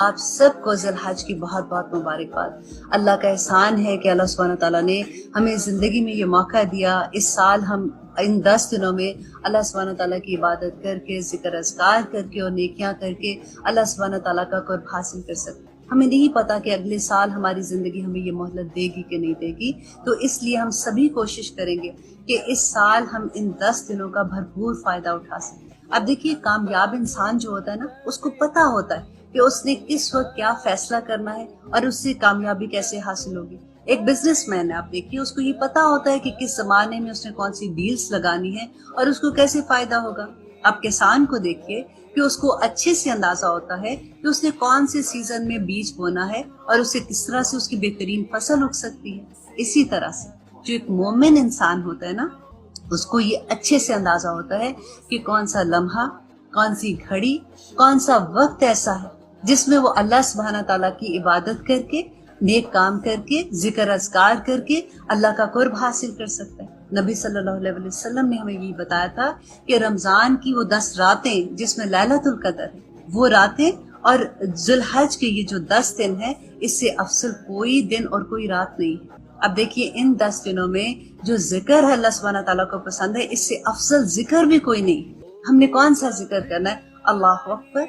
آپ سب کو ذی الحج کی بہت بہت مبارکباد۔ اللہ کا احسان ہے کہ اللہ سبحانہ تعالیٰ نے ہمیں زندگی میں یہ موقع دیا، اس سال ہم ان 10 دنوں میں اللہ سبحانہ تعالیٰ کی عبادت کر کے، ذکر اذکار کر کے اور نیکیاں کر کے اللہ سبحانہ تعالیٰ کا قرب حاصل کر سکتے۔ ہمیں نہیں پتا کہ اگلے سال ہماری زندگی ہمیں یہ مہلت دے گی کہ نہیں دے گی، تو اس لیے ہم سبھی کوشش کریں گے کہ اس سال ہم ان 10 دنوں کا بھرپور فائدہ اٹھا سکیں۔ اب دیکھیے، کامیاب انسان جو ہوتا ہے نا، اس کو پتا ہوتا ہے کہ اس نے کس وقت کیا فیصلہ کرنا ہے اور اس سے کامیابی کیسے حاصل ہوگی۔ ایک بزنس مین ہے، آپ دیکھیے، اس کو یہ پتا ہوتا ہے کہ کس زمانے میں اس نے کون سی ڈیلز لگانی ہے اور اس کو کیسے فائدہ ہوگا۔ آپ کسان کو دیکھیے کہ اس کو اچھے سے اندازہ ہوتا ہے کہ اس نے کون سے سیزن میں بیج بونا ہے اور اسے کس طرح سے اس کی بہترین فصل اگ سکتی ہے۔ اسی طرح سے جو ایک مومن انسان ہوتا ہے نا، اس کو یہ اچھے سے اندازہ ہوتا ہے کہ کون سا لمحہ، کون سی گھڑی، کون سا وقت ایسا ہے جس میں وہ اللہ سبحانہ تعالیٰ کی عبادت کر کے، نیک کام کر کے، ذکر اذکار کر کے اللہ کا قرب حاصل کر سکتا ہے۔ نبی صلی اللہ علیہ وسلم نے ہمیں یہ بتایا تھا کہ رمضان کی وہ 10 راتیں جس میں لیلۃ القدر ہے، وہ راتیں اور ذی الحج کے یہ جو 10 دن ہیں، اس سے افضل کوئی دن اور کوئی رات نہیں ہے۔ اب دیکھیے، ان 10 دنوں میں جو ذکر ہے اللہ سبحانہ تعالیٰ کو پسند ہے، اس سے افضل ذکر بھی کوئی نہیں ہے۔ ہم نے کون سا ذکر کرنا ہے؟ اللہ اکبر،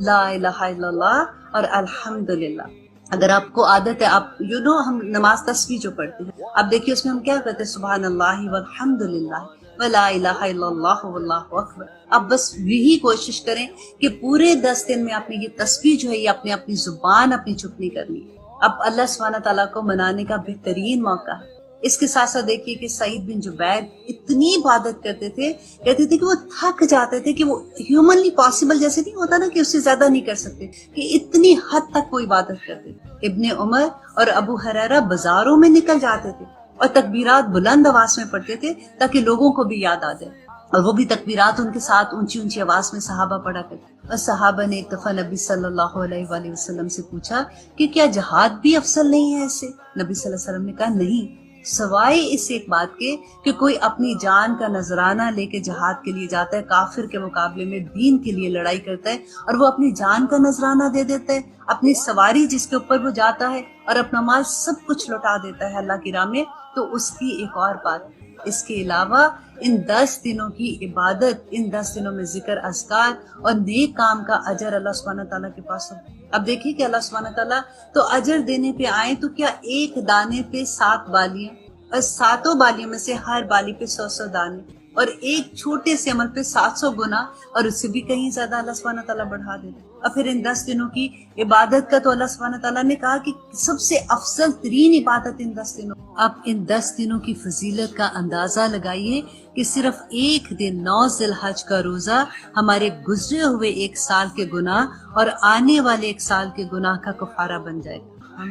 لا الہ الا اللہ اور الحمدللہ۔ اگر آپ کو عادت ہے، آپ ہم نماز تسبیح جو پڑھتے ہیں، اب دیکھیے اس میں ہم کیا کرتے ہیں؟ سبحان اللہ والحمدللہ ولا الہ الا اللہ واللہ اکبر۔ اب بس یہی کوشش کریں کہ پورے 10 دن میں آپ نے یہ تسبیح جو ہے، یہ اپنی زبان اپنی چپ نہیں کرنی۔ اب اللہ سبحانہ تعالیٰ کو منانے کا بہترین موقع ہے۔ اس کے ساتھ ساتھ دیکھیے کہ سعید بن جبیر اتنی عبادت کرتے تھے، کہتے تھے کہ وہ تھک جاتے تھے، کہ وہ ہیومنلی پاسبل جیسے نہیں ہوتا نا کہ اس سے زیادہ نہیں کر سکتے، کہ اتنی حد تک وہ عبادت کرتے تھے۔ ابن عمر اور ابو ہریرہ بازاروں میں نکل جاتے تھے اور تکبیرات بلند آواز میں پڑھتے تھے تاکہ لوگوں کو بھی یاد آ جائے، اور وہ بھی تکبیرات ان کے ساتھ اونچی اونچی آواز میں صحابہ پڑھا کرتے۔ اور صحابہ نے ایک دفعہ نبی صلی اللہ علیہ وآلہ وسلم سے پوچھا کہ کیا جہاد بھی افضل نہیں ہے اس سے؟ نبی صلی اللہ علیہ وسلم نے کہا نہیں، سوائے اس ایک بات کے کہ کوئی اپنی جان کا نذرانہ لے کے جہاد کے لیے جاتا ہے، کافر کے مقابلے میں دین کے لیے لڑائی کرتا ہے، اور وہ اپنی جان کا نذرانہ دے دیتا ہے، اپنی سواری جس کے اوپر وہ جاتا ہے اور اپنا مال سب کچھ لوٹا دیتا ہے اللہ کی راہ میں، تو اس کی ایک اور بات ہے۔ اس کے علاوہ ان 10 دنوں کی عبادت، ان 10 دنوں میں ذکر اذکار اور نیک کام کا اجر اللہ سبحانہ تعالیٰ کے پاس ہو۔ اب دیکھیے کہ اللہ سبحانہ تعالیٰ تو اجر دینے پہ آئے تو کیا ایک دانے پہ 7 بالیاں، اور 7 بالیوں میں سے ہر بالی پہ 100 دانے، اور ایک چھوٹے سے عمل پہ 700 گنا، اور اس سے بھی کہیں زیادہ اللہ سبحانہ تعالیٰ بڑھا دیتے۔ اور پھر ان 10 دنوں کی عبادت کا تو اللہ سبحانہ تعالیٰ نے کہا کہ سب سے افضل ترین عبادت ان 10 دنوں۔ اب ان 10 دنوں کی فضیلت کا اندازہ لگائیے کہ صرف ایک دن 9 ذی الحج کا روزہ ہمارے گزرے ہوئے ایک سال کے گناہ اور آنے والے ایک سال کے گناہ کا کفارہ بن جائے گا۔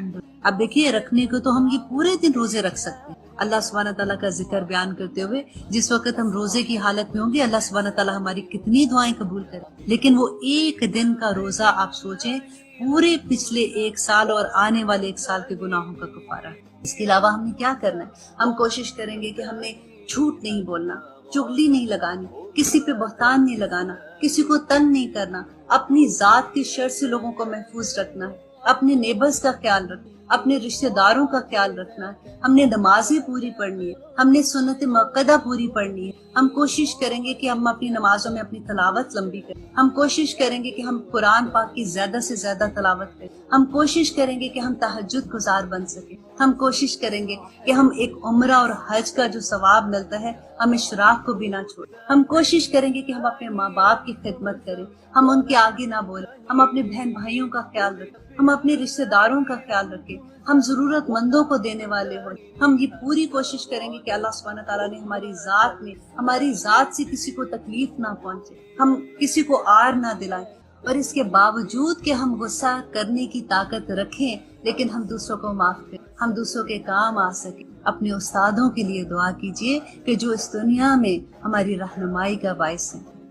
اب دیکھیے، رکھنے کو تو ہم یہ پورے دن روزے رکھ سکتے ہیں، اللہ سبحانہ تعالیٰ کا ذکر بیان کرتے ہوئے جس وقت ہم روزے کی حالت میں ہوں گے، اللہ سبحانہ تعالیٰ ہماری کتنی دعائیں قبول کرے۔ لیکن وہ ایک دن کا روزہ آپ سوچیں، پورے پچھلے ایک سال اور آنے والے ایک سال کے گناہوں کا کفارہ ہے۔ اس کے علاوہ ہم نے کیا کرنا ہے؟ ہم کوشش کریں گے کہ ہم نے جھوٹ نہیں بولنا، چغلی نہیں لگانی، کسی پہ بہتان نہیں لگانا، کسی کو تنگ نہیں کرنا، اپنی ذات کی شر سے لوگوں کو محفوظ رکھنا ہے، اپنے نیبرز کا خیال رکھنا، اپنے رشتہ داروں کا خیال رکھنا ہے، ہم نے نمازیں پوری پڑھنی ہے، ہم نے سنت مؤکدہ پوری پڑھنی ہے، ہم کوشش کریں گے کہ ہم اپنی نمازوں میں اپنی تلاوت لمبی کریں، ہم کوشش کریں گے کہ ہم قرآن پاک کی زیادہ سے زیادہ تلاوت کریں، ہم کوشش کریں گے کہ ہم تہجد گزار بن سکیں، ہم کوشش کریں گے کہ ہم ایک عمرہ اور حج کا جو ثواب ملتا ہے ہم اشراق کو بھی نہ چھوڑیں، ہم کوشش کریں گے کہ ہم اپنے ماں باپ کی خدمت کریں، ہم ان کے آگے نہ بولیں، ہم اپنے بہن بھائیوں کا خیال رکھیں، ہم اپنے رشتہ داروں کا خیال رکھیں، ہم ضرورت مندوں کو دینے والے ہوں۔ ہم یہ پوری کوشش کریں گے کہ اللہ سبحانہ تعالیٰ نے ہماری ذات سے کسی کو تکلیف نہ پہنچے، ہم کسی کو آر نہ دلائیں، اور اس کے باوجود کہ ہم غصہ کرنے کی طاقت رکھیں لیکن ہم دوسروں کو معاف کریں، ہم دوسروں کے کام آ سکیں۔ اپنے استادوں کے لیے دعا کیجیے کہ جو اس دنیا میں ہماری رہنمائی کا باعث ہے۔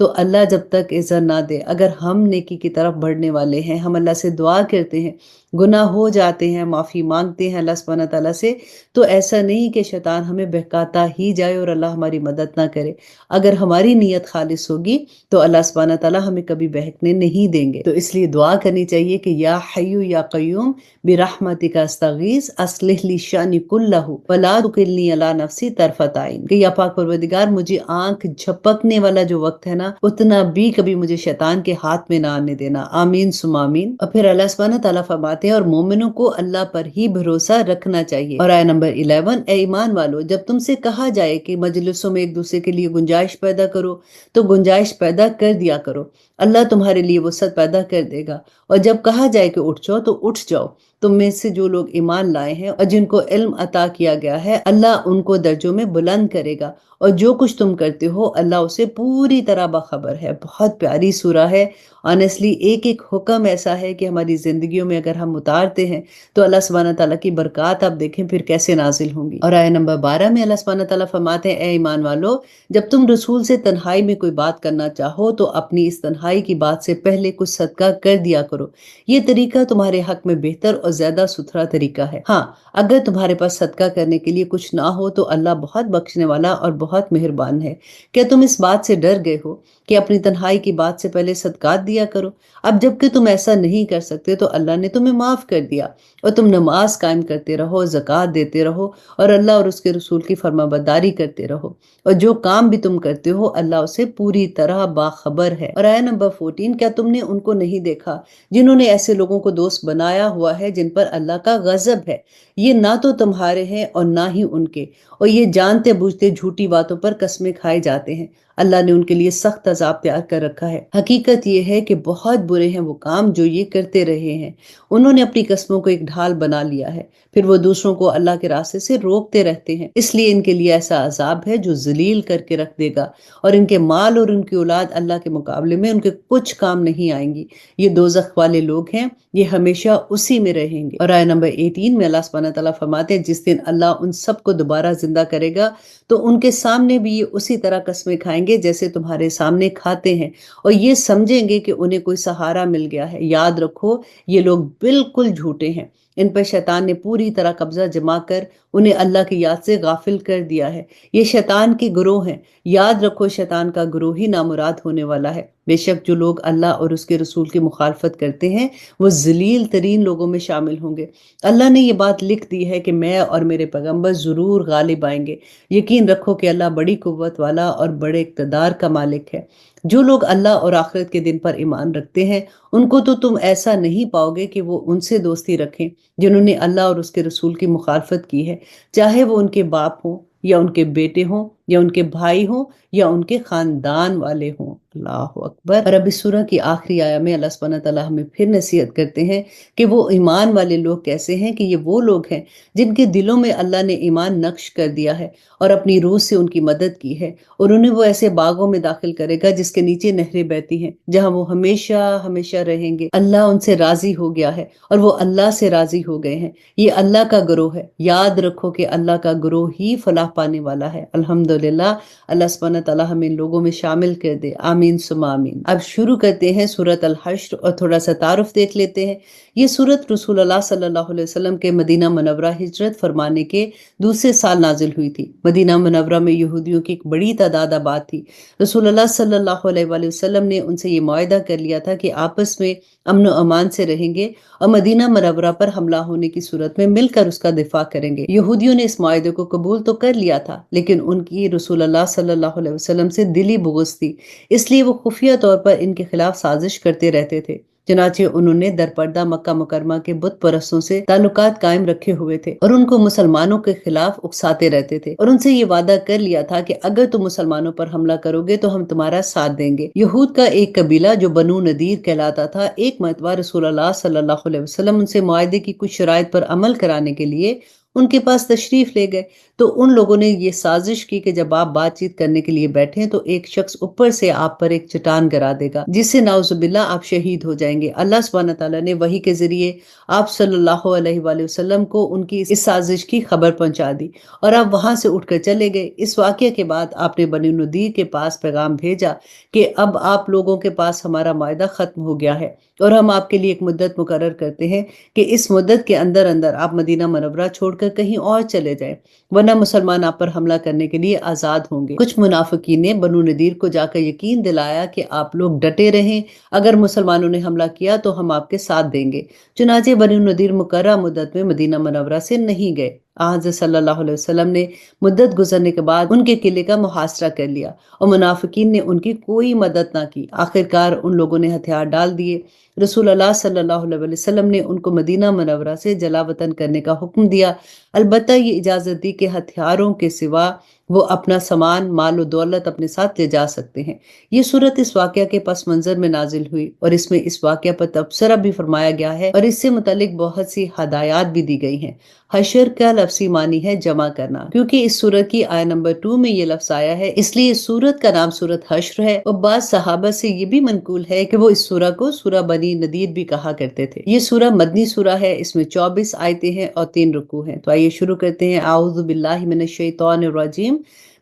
تو اللہ جب تک اذن نہ دے، اگر ہم نیکی کی طرف بڑھنے والے ہیں، ہم اللہ سے دعا کرتے ہیں، گناہ ہو جاتے ہیں، معافی مانگتے ہیں اللہ سبحانہ تعالیٰ سے، تو ایسا نہیں کہ شیطان ہمیں بہکاتا ہی جائے اور اللہ ہماری مدد نہ کرے۔ اگر ہماری نیت خالص ہوگی تو اللہ سبحانہ تعالیٰ ہمیں کبھی بہکنے نہیں دیں گے۔ تو اس لیے دعا کرنی چاہیے کہ یا حیو یا قیوم برحمتک استغیث اصلح لی شأنی کلہ ولا تکلنی الی نفسی طرفۃ عین، کہ یا پاک پروردگار مجھے آنکھ جھپکنے والا جو وقت ہے نا، اتنا بھی کبھی مجھے شیطان کے ہاتھ میں نہ آنے دینا، آمین ثم آمین۔ اور پھر اللہ سبحانہ تعالیٰ فرماتے ہیں اور مومنوں کو اللہ پر ہی بھروسہ رکھنا چاہیے۔ اور آیہ نمبر 11، اے ایمان والو، جب تم سے کہا جائے کہ مجلسوں میں ایک دوسرے کے لیے گنجائش پیدا کرو تو گنجائش پیدا کر دیا کرو، اللہ تمہارے لیے وسعت پیدا کر دے گا۔ اور جب کہا جائے کہ اٹھ جاؤ تو اٹھ جاؤ، تم میں سے جو لوگ ایمان لائے ہیں اور جن کو علم عطا کیا گیا ہے، اللہ ان کو درجوں میں بلند کرے گا، اور جو کچھ تم کرتے ہو اللہ اسے پوری طرح باخبر ہے۔ بہت پیاری سورہ ہے۔ آنیسٹلی ایک ایک حکم ایسا ہے کہ ہماری زندگیوں میں اگر ہم اتارتے ہیں تو اللہ سبحانہ تعالیٰ کی برکات آپ دیکھیں پھر کیسے نازل ہوں گی۔ اور آیہ نمبر 12 میں اللہ سبحانہ تعالیٰ فرماتے ہیں، اے ایمان والو، جب تم رسول سے تنہائی میں کوئی بات کرنا چاہو تو اپنی اس تنہائی کی بات سے پہلے کچھ صدقہ کر دیا کرو، یہ طریقہ تمہارے حق میں بہتر اور زیادہ ستھرا طریقہ ہے۔ ہاں، اگر تمہارے پاس صدقہ کرنے کے لیے کچھ نہ ہو تو اللہ بہت بخشنے والا اور بہت مہربان ہے۔ کیا تم اس بات سے ڈر گئے ہو کہ اپنی تنہائی کی بات سے پہلے صدقات دیا کرو؟ اب جب کہ تم ایسا نہیں کر سکتے تو اللہ نے تمہیں معاف کر دیا، اور تم نماز قائم کرتے رہو، زکوٰۃ دیتے رہو، اور اللہ اور اس کے رسول کی فرما برداری کرتے رہو، اور جو کام بھی تم کرتے ہو اللہ اسے پوری طرح باخبر ہے۔ اور آیہ نمبر 14، کیا تم نے ان کو نہیں دیکھا جنہوں نے ایسے لوگوں کو دوست بنایا ہوا ہے جن پر اللہ کا غضب ہے؟ یہ نہ تو تمہارے ہیں اور نہ ہی ان کے، اور یہ جانتے بوجھتے جھوٹی باتوں پر قسمیں کھائے جاتے ہیں۔ اللہ نے ان کے لیے سخت عذاب تیار کر رکھا ہے۔ حقیقت یہ ہے کہ بہت برے ہیں وہ کام جو یہ کرتے رہے ہیں۔ انہوں نے اپنی قسموں کو ایک ڈھال بنا لیا ہے، پھر وہ دوسروں کو اللہ کے راستے سے روکتے رہتے ہیں، اس لیے ان کے لیے ایسا عذاب ہے جو ذلیل کر کے رکھ دے گا، اور ان کے مال اور ان کی اولاد اللہ کے مقابلے میں ان کے کچھ کام نہیں آئیں گی۔ یہ دوزخ والے لوگ ہیں، یہ ہمیشہ اسی میں رہیں گے۔ اور آیہ نمبر 18 میں اللہ سبحانہ تعالیٰ فرماتے ہیں، جس دن اللہ ان سب کو دوبارہ زندہ کرے گا تو ان کے سامنے بھی یہ اسی طرح قسمیں کھائیں گے جیسے تمہارے سامنے کھاتے ہیں، اور یہ سمجھیں گے کہ انہیں کوئی سہارا مل گیا ہے۔ یاد رکھو یہ لوگ بالکل جھوٹے ہیں، ان پر شیطان نے پوری طرح قبضہ جما کر انہیں اللہ کی یاد سے غافل کر دیا ہے۔ یہ شیطان کے گروہ ہیں، یاد رکھو شیطان کا گروہ ہی نامراد ہونے والا ہے۔ بے شک جو لوگ اللہ اور اس کے رسول کی مخالفت کرتے ہیں وہ ذلیل ترین لوگوں میں شامل ہوں گے۔ اللہ نے یہ بات لکھ دی ہے کہ میں اور میرے پیغمبر ضرور غالب آئیں گے۔ یقین رکھو کہ اللہ بڑی قوت والا اور بڑے اقتدار کا مالک ہے۔ جو لوگ اللہ اور آخرت کے دن پر ایمان رکھتے ہیں ان کو تو تم ایسا نہیں پاؤ گے کہ وہ ان سے دوستی رکھیں جنہوں نے اللہ اور اس کے رسول کی مخالفت کی ہے، چاہے وہ ان کے باپ ہوں یا ان کے بیٹے ہوں یا ان کے بھائی ہوں یا ان کے خاندان والے ہوں۔ اللہ اکبر۔ اور اب اس سورہ کی آخری آیہ میں اللہ سبحانہ تعالیٰ ہمیں پھر نصیحت کرتے ہیں کہ وہ ایمان والے لوگ کیسے ہیں، کہ یہ وہ لوگ ہیں جن کے دلوں میں اللہ نے ایمان نقش کر دیا ہے اور اپنی روح سے ان کی مدد کی ہے، اور انہیں وہ ایسے باغوں میں داخل کرے گا جس کے نیچے نہریں بہتی ہیں، جہاں وہ ہمیشہ ہمیشہ رہیں گے۔ اللہ ان سے راضی ہو گیا ہے اور وہ اللہ سے راضی ہو گئے ہیں۔ یہ اللہ کا گروہ ہے، یاد رکھو کہ اللہ کا گروہ ہی فلاح پانے والا ہے۔ الحمدللہ، اللہ سبحانہ تعالیٰ ہمیں ان لوگوں میں شامل کر دے، آمین ثم آمین۔ اب شروع کرتے ہیں سورۃ الحشر اور تھوڑا سا تعارف دیکھ لیتے ہیں۔ یہ سورت رسول اللہ صلی اللہ علیہ وسلم کے مدینہ منورہ ہجرت فرمانے کے دوسرے سال نازل ہوئی تھی۔ مدینہ منورہ میں یہودیوں کی ایک بڑی تعداد آباد تھی۔ رسول اللہ صلی اللہ علیہ وآلہ وسلم نے ان سے یہ معاہدہ کر لیا تھا کہ آپس میں امن و امان سے رہیں گے اور مدینہ منورہ پر حملہ ہونے کی صورت میں مل کر اس کا دفاع کریں گے۔ یہودیوں نے اس معاہدے کو قبول تو کر لیا تھا، لیکن ان کی رسول اللہ صلی اللہ علیہ وسلم سے دلی بغض تھی، اس لیے وہ خفیہ طور پر ان کے خلاف سازش کرتے رہتے تھے۔ چنانچہ انہوں نے درپردہ مکہ مکرمہ کے بت پرستوں سے تعلقات قائم رکھے ہوئے تھے اور ان کو مسلمانوں کے خلاف اکساتے رہتے تھے، اور ان سے یہ وعدہ کر لیا تھا کہ اگر تم مسلمانوں پر حملہ کرو گے تو ہم تمہارا ساتھ دیں گے۔ یہود کا ایک قبیلہ جو بنو نذیر کہلاتا تھا، ایک مرتبہ رسول اللہ صلی اللہ علیہ وسلم ان سے معاہدے کی کچھ شرائط پر عمل کرانے کے لیے ان کے پاس تشریف لے گئے۔ تو ان لوگوں نے یہ سازش کی کہ جب آپ بات چیت کرنے کے لیے بیٹھیں تو ایک شخص اوپر سے آپ پر ایک چٹان گرا دے گا، جس سے نعوذ باللہ آپ شہید ہو جائیں گے۔ اللہ سبحانہ تعالیٰ نے وحی کے ذریعے آپ صلی اللہ علیہ وآلہ وسلم کو ان کی اس سازش کی خبر پہنچا دی اور آپ وہاں سے اٹھ کر چلے گئے۔ اس واقعے کے بعد آپ نے بنی نذیر کے پاس پیغام بھیجا کہ اب آپ لوگوں کے پاس ہمارا معاہدہ ختم ہو گیا ہے اور ہم آپ کے لیے ایک مدت مقرر کرتے ہیں کہ اس مدت کے اندر اندر آپ مدینہ منورہ چھوڑ کر کہیں اور چلے جائیں، ورنہ مسلمان آپ پر حملہ کرنے کے لیے آزاد ہوں گے۔ کچھ منافقین نے بنو نذیر کو جا کر یقین دلایا کہ آپ لوگ ڈٹے رہیں، اگر مسلمانوں نے حملہ کیا تو ہم آپ کے ساتھ دیں گے۔ چنانچہ بنو نذیر مقررہ مدت میں مدینہ منورہ سے نہیں گئے۔ حضرت صلی اللہ علیہ وسلم نے مدت گزرنے کے بعد ان کے قلعے کا محاصرہ کر لیا اور منافقین نے ان کی کوئی مدد نہ کی۔ آخرکار ان لوگوں نے ہتھیار ڈال دیے۔ رسول اللہ صلی اللہ علیہ وسلم نے ان کو مدینہ منورہ سے جلا وطن کرنے کا حکم دیا، البتہ یہ اجازت دی کہ ہتھیاروں کے سوا وہ اپنا سامان، مال و دولت اپنے ساتھ لے جا سکتے ہیں۔ یہ صورت اس واقعہ کے پس منظر میں نازل ہوئی اور اس میں اس واقعہ پر تبصرہ بھی فرمایا گیا ہے اور اس سے متعلق بہت سی ہدایات بھی دی گئی ہیں۔ حشر کا لفظی معنی ہے جمع کرنا، کیونکہ اس سورت کی آیت نمبر 2 میں یہ لفظ آیا ہے، اس لیے اس سورت کا نام سورت حشر ہے۔ اور بعض صحابہ سے یہ بھی منقول ہے کہ وہ اس سورہ کو سورہ بنی نذیر بھی کہا کرتے تھے۔ یہ سورہ مدنی سورہ ہے، اس میں 24 آیتیں ہیں اور 3 رکوع ہیں۔ تو آئیے شروع کرتے ہیں۔ اعوذ باللہ من الشیطان الرجیم،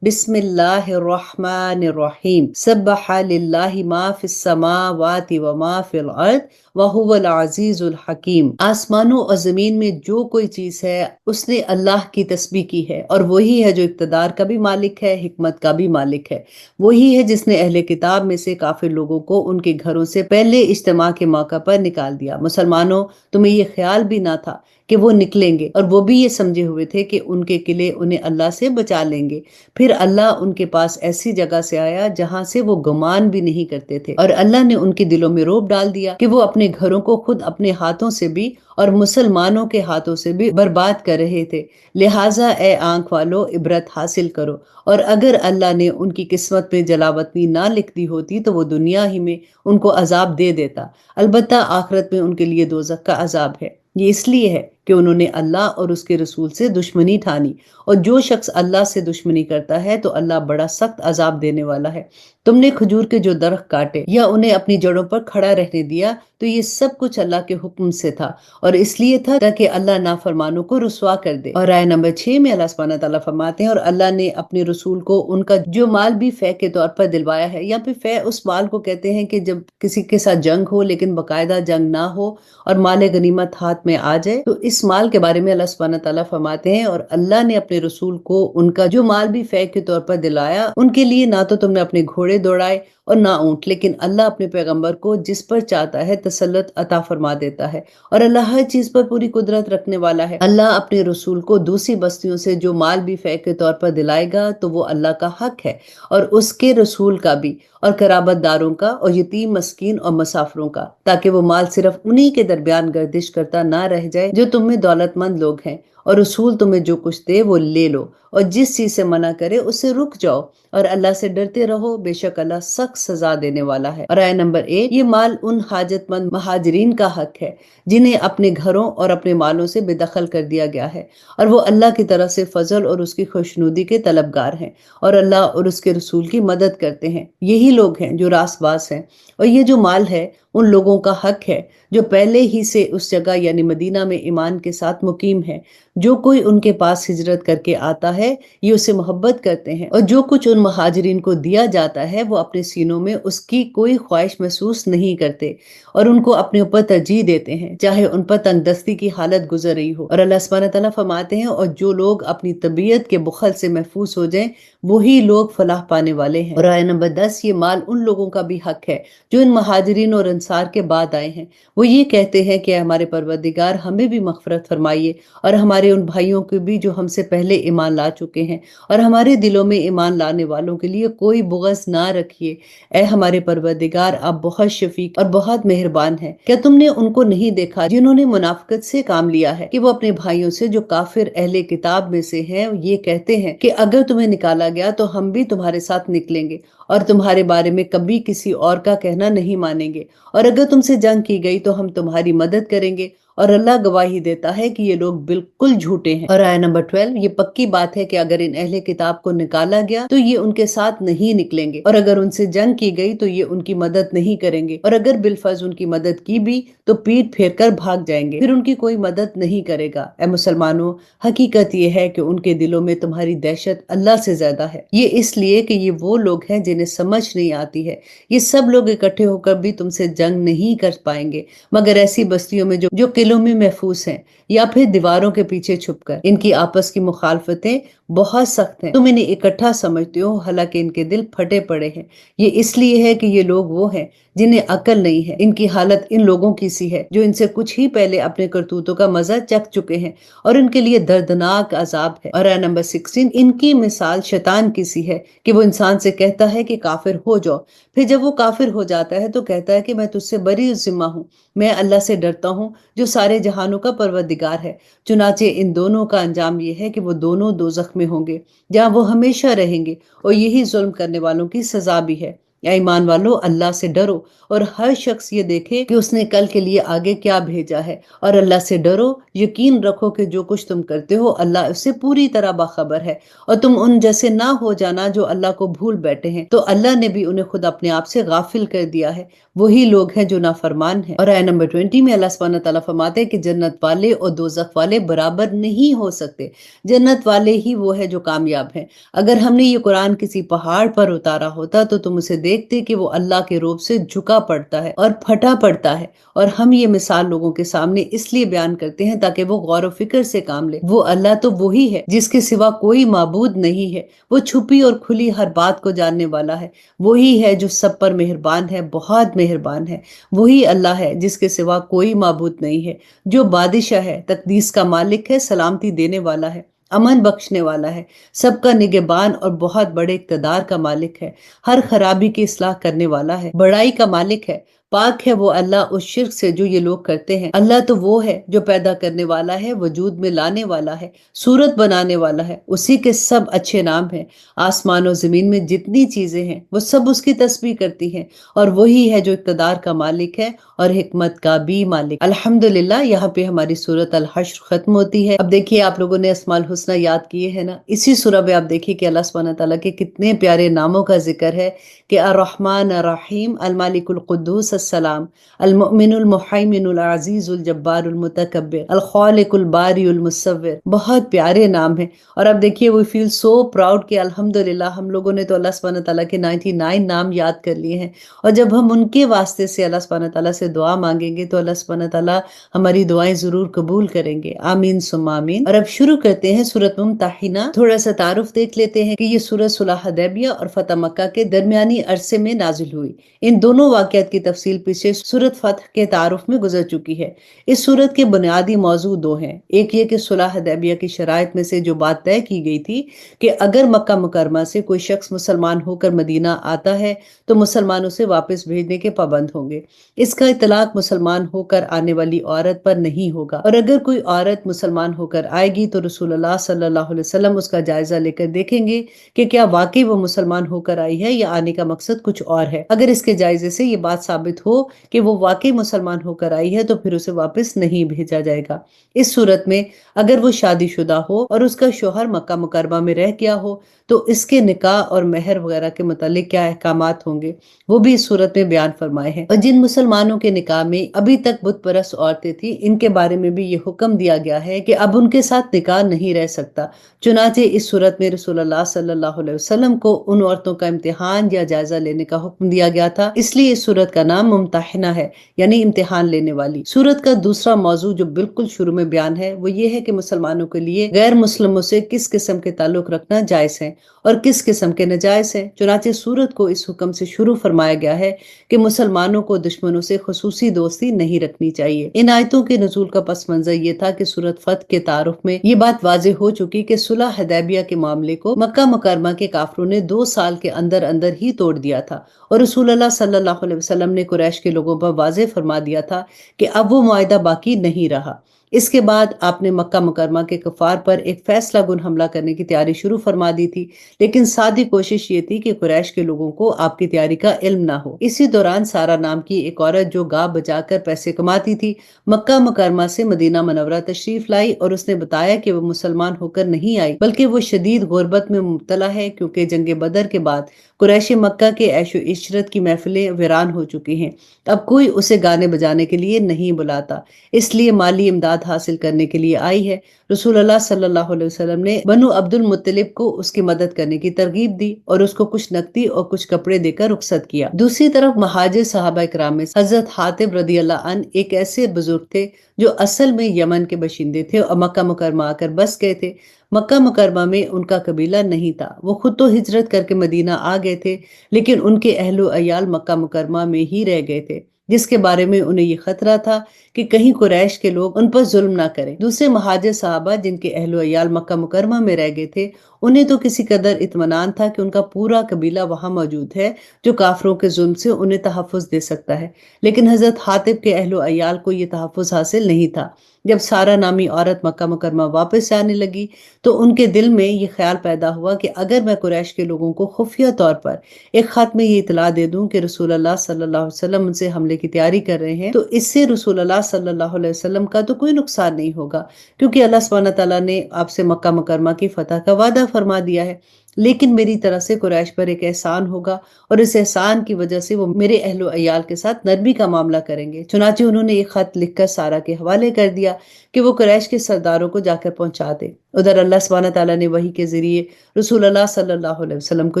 بسم اللہ الرحمن الرحیم، سبح للہ ما فی السماوات وما فی الارض وہو العزیز الحکیم۔ آسمانوں اور زمین میں جو کوئی چیز ہے اس نے اللہ کی تسبیح کی ہے، اور وہی ہے جو اقتدار کا بھی مالک ہے، حکمت کا بھی مالک ہے۔ وہی ہے جس نے اہل کتاب میں سے کافر لوگوں کو ان کے گھروں سے پہلے اجتماع کے موقع پر نکال دیا۔ مسلمانوں، تمہیں یہ خیال بھی نہ تھا کہ وہ نکلیں گے، اور وہ بھی یہ سمجھے ہوئے تھے کہ ان کے قلعے انہیں اللہ سے بچا لیں گے۔ پھر اللہ ان کے پاس ایسی جگہ سے آیا جہاں سے وہ گمان بھی نہیں کرتے تھے، اور اللہ نے ان کے دلوں میں رعب ڈال دیا کہ وہ اپنے گھروں کو خود اپنے ہاتھوں سے بھی اور مسلمانوں کے ہاتھوں سے بھی برباد کر رہے تھے۔ لہٰذا اے آنکھ والو، عبرت حاصل کرو، اور اگر اللہ نے ان کی قسمت میں جلاوطنی نہ لکھ دی ہوتی تو وہ دنیا ہی میں ان کو عذاب دے دیتا، البتہ آخرت میں ان کے لیے دوزخ کا عذاب ہے۔ یہ اس لیے ہے کہ انہوں نے اللہ اور اس کے رسول سے دشمنی ٹھانی، اور جو شخص اللہ سے دشمنی کرتا ہے تو اللہ بڑا سخت عذاب دینے والا ہے۔ تم نے کھجور کے جو درخت کاٹے یا انہیں اپنی جڑوں پر کھڑا رہنے دیا تو یہ سب کچھ اللہ کے حکم سے تھا، اور اس لیے تھا تاکہ اللہ نافرمانوں کو رسوا کر دے۔ اور آیت نمبر 6 میں اللہ سبحانہ تعالیٰ فرماتے ہیں، اور اللہ نے اپنے رسول کو ان کا جو مال بھی فے کے طور پر دلوایا ہے، یا پھر فے اس مال کو کہتے ہیں کہ جب کسی کے ساتھ جنگ ہو لیکن باقاعدہ جنگ نہ ہو اور مال غنیمت ہاتھ میں آ جائے، تو اس مال کے بارے میں اللہ سبحانہ تعالیٰ فرماتے ہیں، اور اللہ نے اپنے رسول کو ان کا جو مال بھی فے کے طور پر دلایا، ان کے لیے نہ تو تم نے اپنے گھوڑے دوڑائے اور نہ اونٹ، لیکن اللہ اپنے پیغمبر کو جس پر چاہتا ہے تسلط عطا فرما دیتا ہے، اور اللہ ہر چیز پر پوری قدرت رکھنے والا ہے۔ اللہ اپنے رسول کو دوسری بستیوں سے جو مال بھی فے کے طور پر دلائے گا تو وہ اللہ کا حق ہے، اور اس کے رسول کا بھی، اور قرابت داروں کا، اور یتیم، مسکین اور مسافروں کا، تاکہ وہ مال صرف انہی کے درمیان گردش کرتا نہ رہ جائے جو تم میں دولت مند لوگ ہیں، اور رسول تمہیں جو کچھ دے وہ لے لو، اور جس چیز سے منع کرے اس سے رک جاؤ، اور اللہ سے ڈرتے رہو، بے شک اللہ سخت سزا دینے والا ہے۔ اور آیت نمبر 1، یہ مال ان حاجت مند مہاجرین کا حق ہے جنہیں اپنے گھروں اور اپنے مالوں سے بے دخل کر دیا گیا ہے، اور وہ اللہ کی طرف سے فضل اور اس کی خوشنودی کے طلبگار ہیں، اور اللہ اور اس کے رسول کی مدد کرتے ہیں۔ یہی لوگ ہیں جو راست باز ہیں، اور یہ جو مال ہے ان لوگوں کا حق ہے جو پہلے ہی سے اس جگہ یعنی مدینہ میں ایمان کے ساتھ مقیم ہے۔ جو کوئی ان کے پاس ہجرت کر کے آتا ہے یہ اسے محبت کرتے ہیں، اور جو کچھ ان مہاجرین کو دیا جاتا ہے وہ اپنے سینوں میں اس کی کوئی خواہش محسوس نہیں کرتے، اور ان کو اپنے اوپر ترجیح دیتے ہیں چاہے ان پر تنگ دستی کی حالت گزر رہی ہو۔ اور اللہ سبحانہ تعالیٰ فرماتے ہیں، اور جو لوگ اپنی طبیعت کے بخل سے محفوظ ہو جائیں وہی لوگ فلاح پانے والے ہیں۔ اور آیت نمبر 10، یہ مال ان لوگوں کا بھی حق ہے جو ان مہاجرین اور انصار کے بعد آئے ہیں، وہ یہ کہتے ہیں کہ ہمارے پروردگار ہمیں بھی مغفرت فرمائیے، اور ہمارے ان بھائیوں کو بھی جو ہم سے پہلے ایمان لا چکے ہیں، اور ہمارے دلوں میں ایمان لانے والوں کے لیے کوئی بغض نہ رکھیے۔ اے ہمارے پروردگار، آپ بہت شفیق اور بہت مہربان ہیں۔ کیا تم نے ان کو نہیں دیکھا جنہوں نے منافقت سے کام لیا ہے کہ وہ اپنے بھائیوں سے جو کافر اہل کتاب میں سے ہیں یہ کہتے ہیں کہ اگر تمہیں نکالا گیا تو ہم بھی تمہارے ساتھ نکلیں گے، اور تمہارے بارے میں کبھی کسی اور کا کہنا نہیں مانیں گے، اور اگر تم سے جنگ کی گئی تو ہم تمہاری مدد کریں گے، اور اللہ گواہی دیتا ہے کہ یہ لوگ بالکل جھوٹے ہیں۔ اور آیت نمبر 12، یہ پکی بات ہے کہ اگر ان اہل کتاب کو نکالا گیا تو یہ ان کے ساتھ نہیں نکلیں گے، اور اگر ان سے جنگ کی گئی تو یہ ان کی مدد نہیں کریں گے، اور اگر بالفرض ان کی مدد کی بھی تو پیٹ پھیر کر بھاگ جائیں گے، پھر ان کی کوئی مدد نہیں کرے گا۔ اے مسلمانوں، حقیقت یہ ہے کہ ان کے دلوں میں تمہاری دہشت اللہ سے زیادہ ہے، یہ اس لیے کہ یہ وہ لوگ ہیں جنہیں سمجھ نہیں آتی ہے۔ یہ سب لوگ اکٹھے ہو کر بھی تم سے جنگ نہیں کر پائیں گے مگر ایسی بستیوں میں جو قلعوں میں محفوظ ہیں، یا پھر دیواروں کے پیچھے چھپ کر۔ ان کی آپس کی مخالفتیں بہت سخت ہیں، تم انہیں اکٹھا سمجھتے ہو، حالانکہ ان کے دل پھٹے پڑے ہیں۔ یہ اس لیے ہے کہ یہ لوگ وہ ہیں جنہیں عقل نہیں ہے۔ ان کی حالت ان لوگوں کی سی ہے جو ان سے کچھ ہی پہلے اپنے کرتوتوں کا مزہ چکھ چکے ہیں، اور ان کے لیے دردناک عذاب ہے۔ اور آیت نمبر 16، ان کی مثال شیطان کی سی ہے کہ وہ انسان سے کہتا ہے کہ کافر ہو جاؤ، پھر جب وہ کافر ہو جاتا ہے تو کہتا ہے کہ میں تجھ سے بری ذمہ ہوں، میں اللہ سے ڈرتا ہوں جو سارے جہانوں کا پروردگار ہے۔ چنانچہ ان دونوں کا انجام یہ ہے کہ وہ دونوں دوزخ میں ہوں گے جہاں وہ ہمیشہ رہیں گے، اور یہی ظلم کرنے والوں کی سزا بھی ہے۔ یا ایمان والو، اللہ سے ڈرو، اور ہر شخص یہ دیکھے کہ اس نے کل کے لیے آگے کیا بھیجا ہے، اور اللہ سے ڈرو، یقین رکھو کہ جو کچھ تم کرتے ہو اللہ اس سے پوری طرح باخبر ہے، اور تم ان جیسے نہ ہو جانا جو اللہ کو بھول بیٹھے ہیں، تو اللہ نے بھی انہیں خود اپنے آپ سے غافل کر دیا ہے، وہی لوگ ہیں جو نافرمان ہیں۔ اور آیت نمبر 20 میں اللہ سبحانہ تعالیٰ فرماتے ہیں کہ جنت والے اور دوزخ والے برابر نہیں ہو سکتے، جنت والے ہی وہ ہے جو کامیاب ہیں۔ اگر ہم نے یہ قرآن کسی پہاڑ پر اتارا ہوتا تو تم اسے دیکھتے کہ وہ اللہ کے روب سے جھکا پڑتا ہے اور پھٹا پڑتا ہے، اور ہم یہ مثال لوگوں کے سامنے اس لیے بیان کرتے ہیں تاکہ وہ غور و فکر سے کام لے۔ وہ اللہ تو وہی ہے جس کے سوا کوئی معبود نہیں ہے، وہ چھپی اور کھلی ہر بات کو جاننے والا ہے، وہی ہے جو سب پر مہربان ہے، بہت مہربان ہے۔ وہی اللہ ہے جس کے سوا کوئی معبود نہیں ہے، جو بادشاہ ہے، تقدیس کا مالک ہے، سلامتی دینے والا ہے، امن بخشنے والا ہے، سب کا نگہبان اور بہت بڑے اقتدار کا مالک ہے، ہر خرابی کی اصلاح کرنے والا ہے، بڑائی کا مالک ہے۔ پاک ہے وہ اللہ اس شرک سے جو یہ لوگ کرتے ہیں۔ اللہ تو وہ ہے جو پیدا کرنے والا ہے، وجود میں لانے والا ہے، صورت بنانے والا ہے، اسی کے سب اچھے نام ہیں۔ آسمان و زمین میں جتنی چیزیں ہیں وہ سب اس کی تسبیح کرتی ہیں، اور وہی ہے جو اقتدار کا مالک ہے اور حکمت کا بھی مالک۔ الحمدللہ، یہاں پہ ہماری سورۃ الحشر ختم ہوتی ہے۔ اب دیکھیے، آپ لوگوں نے اسماء الحسنی یاد کیے ہیں نا، اسی سورہ میں آپ دیکھیے کہ اللہ سبحانہ تعالیٰ کے کتنے پیارے ناموں کا ذکر ہے کہ الرحمن الرحیم، المالک القدوس السلام، المؤمن المحیمن العزیز الجبار المتکبر، الخالق الباری المصور۔ بہت پیارے نام ہیں، اور اب دیکھیے we feel so proud کہ الحمدللہ ہم لوگوں نے تو اللہ سبحانہ تعالیٰ کے 99 نام یاد کر لیے ہیں، اور جب ہم ان کے واسطے سے اللہ سبحانہ تعالیٰ سے دعا مانگیں گے تو اللہ سبحانہ تعالیٰ ہماری دعائیں ضرور قبول کریں گے۔ آمین ثم آمین۔ اور اب شروع کرتے ہیں سورۃ ممتحنہ۔ تھوڑا سا تعارف دیکھ لیتے ہیں کہ یہ سورہ صلح حدیبیہ اور فتح مکہ کے درمیانی عرصے میں نازل ہوئی۔ ان دونوں واقعات کی تفصیل پیچھے سورۃ فتح کے تعارف میں گزر چکی ہے۔ اس سورت کے بنیادی موضوع دو ہیں، ایک یہ کہ صلح حدیبیہ کی شرائط میں سے جو بات طے کی گئی تھی کہ اگر مکہ مکرمہ سے کوئی شخص مسلمان ہو کر مدینہ آتا ہے تو مسلمانوں سے واپس بھیجنے کے پابند ہوں گے۔ اس کا اطلاق مسلمان ہو کر آنے والی عورت پر نہیں ہوگا، اور اگر کوئی عورت مسلمان ہو کر آئے گی تو رسول اللہ صلی اللہ علیہ وسلم اس کا جائزہ لے کر دیکھیں گے کہ کیا واقعی وہ مسلمان ہو کر آئی ہے یا آنے کا مقصد کچھ اور ہے۔ اگر اس کے جائزے سے یہ بات ثابت ہو کہ وہ واقعی مسلمان ہو کر آئی ہے تو پھر اسے واپس نہیں بھیجا جائے گا۔ اس صورت میں اگر وہ شادی شدہ ہو اور اس کا شوہر مکہ مکرمہ میں رہ گیا ہو تو اس کے نکاح اور مہر وغیرہ کے متعلق کیا احکامات ہوں گے وہ بھی اس صورت میں بیان فرمائے ہیں۔ اور جن مسلمانوں کے نکاح میں ابھی تک بت پرست عورتیں تھیں، ان کے بارے میں بھی یہ حکم دیا گیا ہے کہ اب ان کے ساتھ نکاح نہیں رہ سکتا۔ چنانچہ اس صورت میں رسول اللہ صلی اللہ علیہ وسلم کو ان عورتوں کا امتحان یا جائزہ لینے کا حکم دیا گیا تھا، اس لیے اس صورت کا نام ممتحنہ ہے، یعنی امتحان لینے والی۔ صورت کا دوسرا موضوع جو بالکل شروع میں بیان ہے وہ یہ ہے کہ مسلمانوں کے لیے غیر مسلموں سے کس قسم کے تعلق رکھنا جائز ہے اور کس قسم کے ناجائز ہے۔ چنانچہ سورت کو اس حکم سے شروع فرمایا گیا ہے کہ مسلمانوں کو دشمنوں سے خصوصی دوستی نہیں رکھنی چاہیے۔ ان آیتوں کے نزول کا پس منظر یہ تھا کہ سورت فتح کے تعارف میں یہ بات واضح ہو چکی کہ صلح حدیبیہ کے معاملے کو مکہ مکرمہ کے کافروں نے 2 سال کے اندر اندر ہی توڑ دیا تھا، اور رسول اللہ صلی اللہ علیہ وسلم نے قریش کے لوگوں پر واضح فرما دیا تھا کہ اب وہ معاہدہ باقی نہیں رہا۔ اس کے بعد آپ نے مکہ مکرمہ کے کفار پر ایک فیصلہ کن حملہ کرنے کی تیاری شروع فرما دی تھی، لیکن سادی کوشش یہ تھی کہ قریش کے لوگوں کو آپ کی تیاری کا علم نہ ہو۔ اسی دوران سارا نام کی ایک عورت جو گا بجا کر پیسے کماتی تھی، مکہ مکرمہ سے مدینہ منورہ تشریف لائی اور اس نے بتایا کہ وہ مسلمان ہو کر نہیں آئی بلکہ وہ شدید غربت میں مبتلا ہے، کیونکہ جنگ بدر کے بعد قریش مکہ کے عیش و عشرت کی محفلیں ویران ہو چکی ہیں، اب کوئی اسے گانے بجانے کے لیے نہیں بلاتا، اس لیے مالی امداد حاصل کرنے کے لیے آئی ہے۔ رسول اللہ صلی اللہ علیہ وسلم نے بنو عبد المطلب کو اس کی مدد کرنے کی ترغیب دی اور اس کو کچھ نقدی اور کچھ کپڑے دے کر رخصت کیا۔ دوسری طرف مہاجر صحابہ کرام میں حضرت حاتب رضی اللہ عنہ ایک ایسے بزرگ تھے جو اصل میں یمن کے باشندے تھے اور مکہ مکرمہ آ کر بس گئے تھے۔ مکہ مکرمہ میں ان کا قبیلہ نہیں تھا، وہ خود تو ہجرت کر کے مدینہ آ گئے تھے، لیکن ان کے اہل و عیال مکہ مکرمہ میں ہی رہ گئے تھے، جس کے بارے میں انہیں یہ خطرہ تھا کہ کہیں قریش کے لوگ ان پر ظلم نہ کریں۔ دوسرے مہاجر صحابہ جن کے اہل و عیال مکہ مکرمہ میں رہ گئے تھے، انہیں تو کسی قدر اطمینان تھا کہ ان کا پورا قبیلہ وہاں موجود ہے جو کافروں کے ظلم سے انہیں تحفظ دے سکتا ہے، لیکن حضرت حاتب کے اہل و عیال کو یہ تحفظ حاصل نہیں تھا۔ جب سارا نامی عورت مکہ مکرمہ واپس آنے لگی تو ان کے دل میں یہ خیال پیدا ہوا کہ اگر میں قریش کے لوگوں کو خفیہ طور پر ایک خط میں یہ اطلاع دے دوں کہ رسول اللہ صلی اللہ علیہ وسلم ان سے حملے کی تیاری کر رہے ہیں، تو اس سے رسول اللہ صلی اللہ علیہ وسلم کا تو کوئی نقصان نہیں ہوگا، کیونکہ اللہ سبحانہ تعالیٰ نے آپ سے مکہ مکرمہ کی فتح کا وعدہ فرما دیا ہے، لیکن میری طرف سے قریش پر ایک احسان ہوگا اور اس احسان کی وجہ سے وہ میرے اہل و عیال کے ساتھ نرمی کا معاملہ کریں گے۔ چنانچہ انہوں نے ایک خط لکھ کر سارا کے حوالے کر دیا کہ وہ قریش کے سرداروں کو جا کر پہنچا دے۔ ادھر اللہ سبحانہ تعالیٰ نے وحی کے ذریعے رسول اللہ صلی اللہ علیہ وسلم کو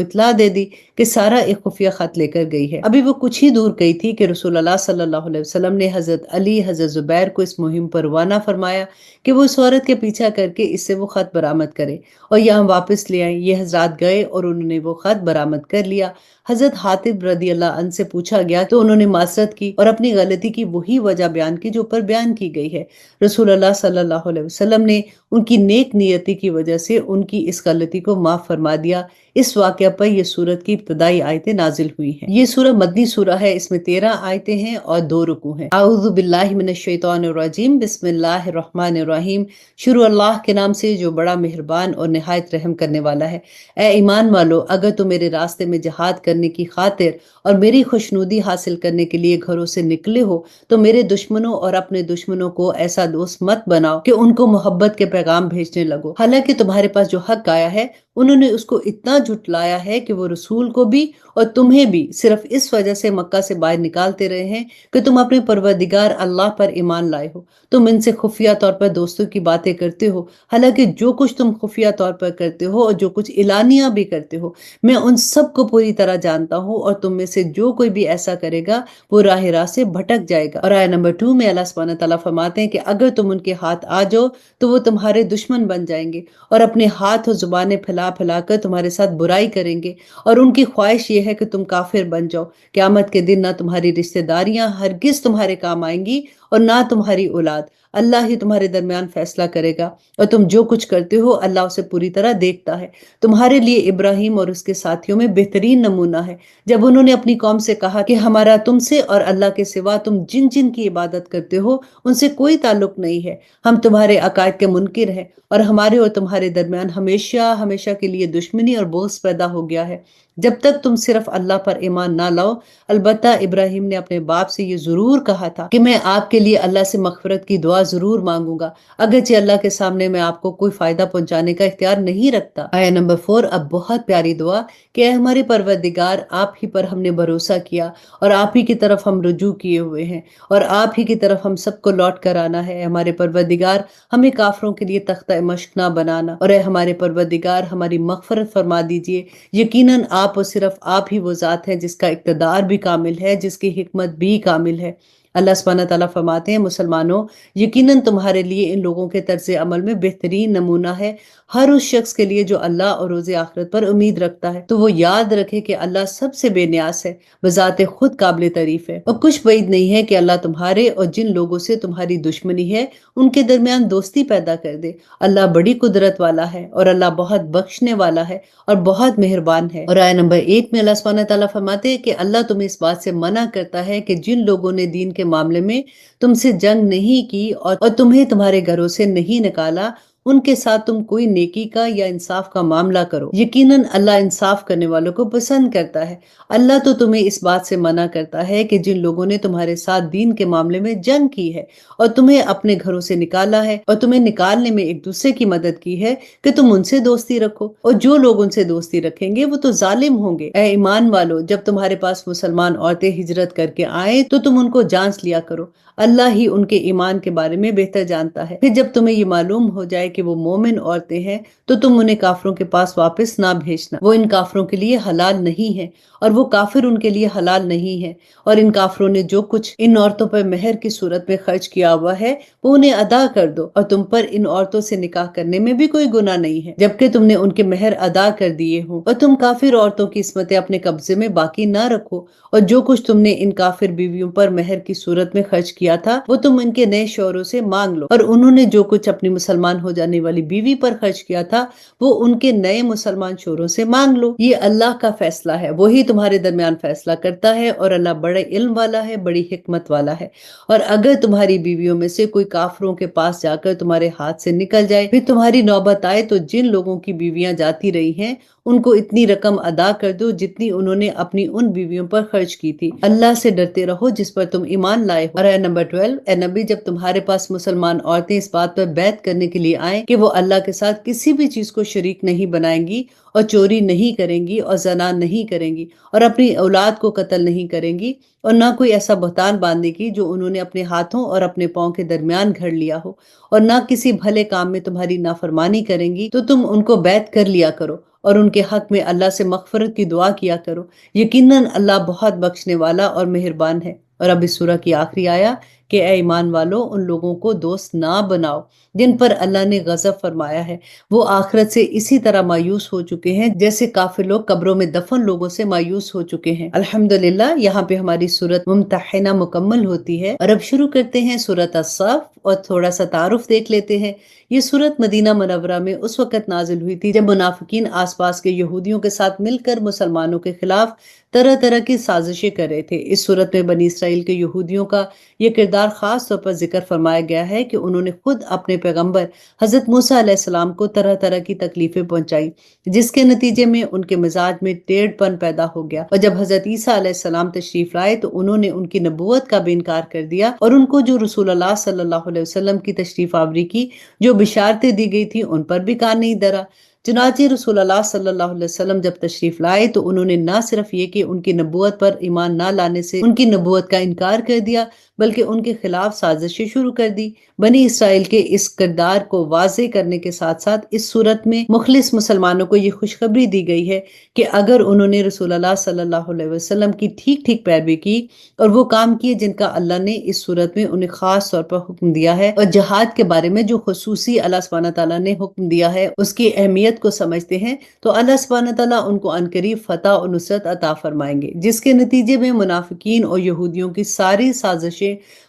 اطلاع دے دی کہ سارا ایک خفیہ خط لے کر گئی ہے۔ ابھی وہ کچھ ہی دور گئی تھی کہ رسول اللہ صلی اللہ علیہ وسلم نے حضرت علی، حضرت زبیر کو اس مہم پر روانہ فرمایا کہ وہ اس عورت کے پیچھا کر کے اس سے وہ خط برآمد کرے اور یہاں واپس لے آئیں۔ یہ حضرات گئے اور انہوں نے وہ خط برآمد کر لیا۔ حضرت حاتب رضی اللہ عنہ سے پوچھا گیا تو انہوں نے معذرت کی اور اپنی غلطی کی وہی وجہ بیان کی جو اوپر بیان کی گئی ہے۔ رسول اللہ صلی اللہ علیہ وسلم نے ان کی نیک نیتی کی وجہ سے ان کی اس غلطی کو معاف فرما دیا۔ اس واقعہ پر یہ سورت کی ابتدائی آیتیں نازل ہوئی ہیں۔ یہ سورہ مدنی سورہ ہے، اس میں 13 آیتیں ہیں اور 2 رکوع ہیں۔ اعوذ باللہ من الشیطان الرجیم، بسم اللہ الرحمن الرحیم۔ شروع اللہ کے نام سے جو بڑا مہربان اور نہایت رحم کرنے والا ہے۔ اے ایمان والو، اگر تم میرے راستے میں جہاد کرنے کی خاطر اور میری خوشنودی حاصل کرنے کے لیے گھروں سے نکلے ہو تو میرے دشمنوں اور اپنے دشمنوں کو ایسا دوست مت بناؤ کہ ان کو محبت کے پیغام بھیجنے لگو، حالانکہ تمہارے پاس جو حق آیا ہے انہوں نے اس کو اتنا جھٹلایا ہے کہ وہ رسول کو بھی اور تمہیں بھی صرف اس وجہ سے مکہ سے باہر نکالتے رہے ہیں کہ تم اپنے پروردگار اللہ پر ایمان لائے ہو۔ تم ان سے خفیہ طور پر دوستوں کی باتیں کرتے ہو، حالانکہ جو کچھ تم خفیہ طور پر کرتے ہو اور جو کچھ اعلانیہ بھی کرتے ہو میں ان سب کو پوری طرح جانتا ہوں، اور تم میں سے جو کوئی بھی ایسا کرے گا وہ راہ سے بھٹک جائے گا۔ اور آیت نمبر 2 میں اللہ سبحانہ تعالیٰ فرماتے ہیں کہ اگر تم ان کے ہاتھ آ جاؤ تو وہ تمہارے دشمن بن جائیں گے اور اپنے ہاتھ اور زبانیں پھیلا پھیلا کر تمہارے ساتھ برائی کریں گے، اور ان کی خواہش یہ ہے کہ تم کافر بن جاؤ۔ قیامت کے دن نہ تمہاری رشتہ داریاں ہرگز تمہارے کام آئیں گی اور نہ تمہاری اولاد، اللہ ہی تمہارے درمیان فیصلہ کرے گا، اور تم جو کچھ کرتے ہو اللہ اسے پوری طرح دیکھتا ہے۔ تمہارے لیے ابراہیم اور اس کے ساتھیوں میں بہترین نمونہ ہے، جب انہوں نے اپنی قوم سے کہا کہ ہمارا تم سے اور اللہ کے سوا تم جن جن کی عبادت کرتے ہو ان سے کوئی تعلق نہیں ہے، ہم تمہارے عقائد کے منکر ہیں اور ہمارے اور تمہارے درمیان ہمیشہ ہمیشہ کے لیے دشمنی اور بغض پیدا ہو گیا ہے جب تک تم صرف اللہ پر ایمان نہ لاؤ۔ البتہ ابراہیم نے اپنے باپ سے یہ ضرور کہا تھا کہ میں آپ کے لیے اللہ سے مغفرت کی دعا ضرور مانگوں گا، اگرچہ اللہ کے سامنے میں آپ کو کوئی فائدہ پہنچانے کا اختیار نہیں رکھتا۔ آیت نمبر 4 اب بہت پیاری دعا کہ اے ہمارے پروردگار، آپ ہی پر ہم نے بھروسہ کیا اور آپ ہی کی طرف ہم رجوع کیے ہوئے ہیں اور آپ ہی کی طرف ہم سب کو لوٹ کر آنا ہے۔ ہمارے پروردگار، ہمیں کافروں کے لیے تختہ مشق نہ بنانا، اور اے ہمارے پروردگار، ہماری مغفرت فرما دیجئے۔ یقیناً آپ اور صرف آپ ہی وہ ذات ہے جس کا اقتدار بھی کامل ہے، جس کی حکمت بھی کامل ہے۔ اللہ سبحانہ تعالیٰ فرماتے ہیں مسلمانوں، یقیناً تمہارے لیے ان لوگوں کے طرز عمل میں بہترین نمونہ ہے ہر اس شخص کے لیے جو اللہ اور روز آخرت پر امید رکھتا ہے، تو وہ یاد رکھے کہ اللہ سب سے بے نیاز ہے، بذات خود قابل تعریف ہے، اور کچھ بعید نہیں ہے کہ اللہ تمہارے اور جن لوگوں سے تمہاری دشمنی ہے ان کے درمیان دوستی پیدا کر دے۔ اللہ بڑی قدرت والا ہے اور اللہ بہت بخشنے والا ہے اور بہت مہربان ہے۔ اور آیت نمبر 1 میں اللہ سبحانہ تعالیٰ فرماتے ہیں کہ اللہ تمہیں اس بات سے منع کرتا ہے کہ جن لوگوں نے دین کے معاملے میں تم سے جنگ نہیں کی اور تمہیں تمہارے گھروں سے نہیں نکالا، ان کے ساتھ تم کوئی نیکی کا یا انصاف کا معاملہ کرو۔ یقیناً اللہ انصاف کرنے والوں کو پسند کرتا ہے۔ اللہ تو تمہیں اس بات سے منع کرتا ہے کہ جن لوگوں نے تمہارے ساتھ دین کے معاملے میں جنگ کی ہے اور تمہیں اپنے گھروں سے نکالا ہے اور تمہیں نکالنے میں ایک دوسرے کی مدد کی ہے، کہ تم ان سے دوستی رکھو، اور جو لوگ ان سے دوستی رکھیں گے وہ تو ظالم ہوں گے۔ اے ایمان والو، جب تمہارے پاس مسلمان عورتیں ہجرت کر کے آئیں تو تم ان کو جانچ لیا کرو، اللہ ہی ان کے ایمان کے بارے میں بہتر جانتا ہے۔ پھر جب تمہیں یہ معلوم ہو جائے کہ وہ مومن عورتیں ہیں تو تم انہیں کافروں کے پاس واپس نہ بھیجنا، وہ ان کافروں کے لیے حلال نہیں ہے اور وہ کافر ان کے لیے حلال نہیں ہے، اور ان کافروں نے جو کچھ ان عورتوں پر مہر کی صورت میں خرچ کیا ہوا ہے وہ انہیں ادا کر دو، اور تم پر ان عورتوں سے نکاح کرنے میں بھی کوئی گناہ نہیں ہے جبکہ تم نے ان کے مہر ادا کر دیے ہوں، اور تم کافر عورتوں کی عصمتیں اپنے قبضے میں باقی نہ رکھو، اور جو کچھ تم نے ان کافر بیویوں پر مہر کی صورت میں خرچ کیا تھا وہ تم ان کے نئے شوہروں سے مانگ لو، اور انہوں نے جو کچھ اپنی مسلمان ہو جانے والی بیوی پر خرچ کیا تھا وہ ان کے نئے مسلمان شوہروں سے مانگ لو۔ یہ اللہ کا فیصلہ ہے، وہی تمہارے درمیان فیصلہ کرتا ہے، اور اللہ بڑے علم والا ہے، بڑی حکمت والا ہے۔ اور اگر تمہاری بیویوں میں سے کوئی کافروں کے پاس جا کر تمہارے ہاتھ سے نکل جائے، پھر تمہاری نوبت آئے تو جن لوگوں کی بیویاں جاتی رہی ہیں ان کو اتنی رقم ادا کر دو جتنی انہوں نے اپنی ان بیویوں پر خرچ کی تھی۔ اللہ سے ڈرتے رہو جس پر تم ایمان لائے ہو۔ اور آیت نمبر 12، اے نبی، جب تمہارے پاس مسلمان عورتیں اس بات پر بیعت کرنے کے لیے آئیں کہ وہ اللہ کے ساتھ کسی بھی چیز کو شریک نہیں بنائیں گی اور چوری نہیں کریں گی اور زنا نہیں کریں گی اور اپنی اولاد کو قتل نہیں کریں گی اور نہ کوئی ایسا بہتان باندھنے کی جو انہوں نے اپنے ہاتھوں اور اپنے پاؤں کے درمیان گھڑ لیا ہو، اور نہ کسی بھلے کام میں تمہاری نافرمانی کریں گی، تو تم ان کو بیعت کر لیا کرو اور ان کے حق میں اللہ سے مغفرت کی دعا کیا کرو، یقیناً اللہ بہت بخشنے والا اور مہربان ہے۔ اور اب اس سورہ کی آخری آیا کہ اے ایمان والو، ان لوگوں کو دوست نہ بناؤ جن پر اللہ نے غضب فرمایا ہے، وہ آخرت سے اسی طرح مایوس ہو چکے ہیں جیسے کافر لوگ قبروں میں دفن لوگوں سے مایوس ہو چکے ہیں۔ الحمدللہ، یہاں پہ ہماری سورت ممتحنہ مکمل ہوتی ہے، اور اب شروع کرتے ہیں سورت الصف، اور تھوڑا سا تعارف دیکھ لیتے ہیں۔ یہ سورت مدینہ منورہ میں اس وقت نازل ہوئی تھی جب منافقین آس پاس کے یہودیوں کے ساتھ مل کر مسلمانوں کے خلاف طرح طرح کی سازشیں کر رہے تھے۔ اس سورت میں بنی اسرائیل کے یہودیوں کا یہ کردار خاص طور پر ذکر فرمایا گیا ہے کہ انہوں نے خود اپنے پیغمبر حضرت موسیٰ علیہ السلام کو طرح طرح کی تکلیفیں پہنچائی، جس کے نتیجے میں ان کے مزاج میں ٹیڑھ پن پیدا ہو گیا، اور جب حضرت عیسیٰ علیہ السلام تشریف لائے تو انہوں نے ان کی نبوت کا بھی انکار کر دیا، اور ان کو جو رسول اللہ صلی اللہ علیہ وسلم کی تشریف آوری کی جو بشارتیں دی گئی تھی ان پر بھی کان نہیں دھرا۔ چنانچہ رسول اللہ صلی اللہ علیہ وسلم جب تشریف لائے تو انہوں نے نہ صرف یہ کہ ان کی نبوت پر ایمان نہ لانے سے ان کی نبوت کا انکار کر دیا، بلکہ ان کے خلاف سازشیں شروع کر دی۔ بنی اسرائیل کے اس کردار کو واضح کرنے کے ساتھ ساتھ اس صورت میں مخلص مسلمانوں کو یہ خوشخبری دی گئی ہے کہ اگر انہوں نے رسول اللہ صلی اللہ علیہ وسلم کی ٹھیک ٹھیک پیروی کی اور وہ کام کیے جن کا اللہ نے اس صورت میں انہیں خاص طور پر حکم دیا ہے، اور جہاد کے بارے میں جو خصوصی اللہ سبحانہ تعالیٰ نے حکم دیا ہے اس کی اہمیت کو سمجھتے ہیں، تو اللہ سبحانہ تعالیٰ ان کو عنقریب فتح اور نصرت عطا فرمائیں گے، جس کے نتیجے میں منافقین اور یہودیوں کی ساری سازشیں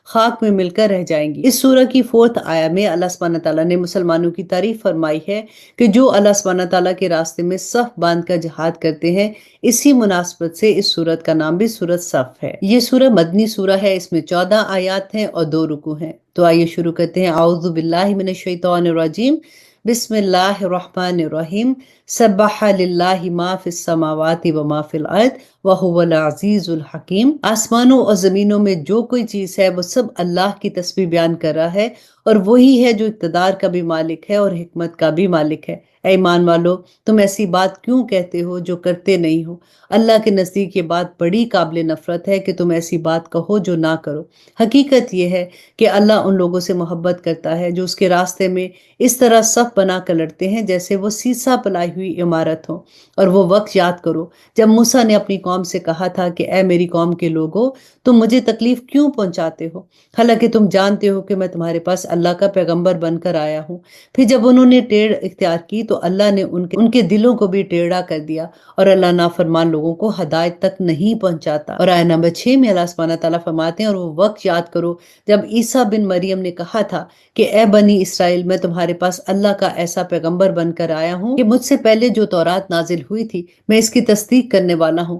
خاک میں مل کر رہ جائیں گی۔ اس سورہ کی 4 آیت میں اللہ سبحانہ تعالیٰ نے مسلمانوں کی تعریف فرمائی ہے کہ جو اللہ سبحانہ تعالیٰ کے راستے میں صف باندھ کر جہاد کرتے ہیں۔ اسی مناسبت سے اس سورت کا نام بھی سورت صف ہے۔ یہ سورہ مدنی سورہ ہے، اس میں 14 آیات ہیں اور 2 رکوع ہیں۔ تو آئیے شروع کرتے ہیں۔ اعوذ باللہ من الشیطان الرجیم، بسم اللہ الرحمن الرحیم، سبح للہ ما فی السماوات و ما فی الارض وہو العزیز الحکیم۔ آسمانوں اور زمینوں میں جو کوئی چیز ہے وہ سب اللہ کی تسبیح بیان کر رہا ہے، اور وہی ہے جو اقتدار کا بھی مالک ہے اور حکمت کا بھی مالک ہے۔ اے ایمان والو، تم ایسی بات کیوں کہتے ہو جو کرتے نہیں ہو؟ اللہ کے نزدیک یہ بات بڑی قابل نفرت ہے کہ تم ایسی بات کہو جو نہ کرو۔ حقیقت یہ ہے کہ اللہ ان لوگوں سے محبت کرتا ہے جو اس کے راستے میں اس طرح صف بنا کر لڑتے ہیں جیسے وہ سیسا پلائی ہوئی عمارت ہو۔ اور وہ وقت یاد کرو جب موسیٰ نے اپنی قوم سے کہا تھا کہ اے میری قوم کے لوگو، تم مجھے تکلیف کیوں پہنچاتے ہو، حالانکہ تم جانتے ہو کہ میں تمہارے پاس اللہ کا پیغمبر بن کر آیا ہوں۔ پھر جب انہوں نے ٹیڑھ اختیار کی تو اللہ نے ان کے دلوں کو بھی ٹیڑھا کر دیا، اور اللہ نافرمان لوگوں کو ہدایت تک نہیں پہنچاتا۔ اور آیت نمبر 6 میں اللہ سبحانہ تعالیٰ فرماتے ہیں، اور وہ وقت یاد کرو جب عیسیٰ بن مریم نے کہا تھا کہ اے بنی اسرائیل، میں تمہارے پاس اللہ کا ایسا پیغمبر بن کر آیا ہوں کہ مجھ سے پہلے جو تورات نازل ہوئی تھی میں اس کی تصدیق کرنے والا ہوں،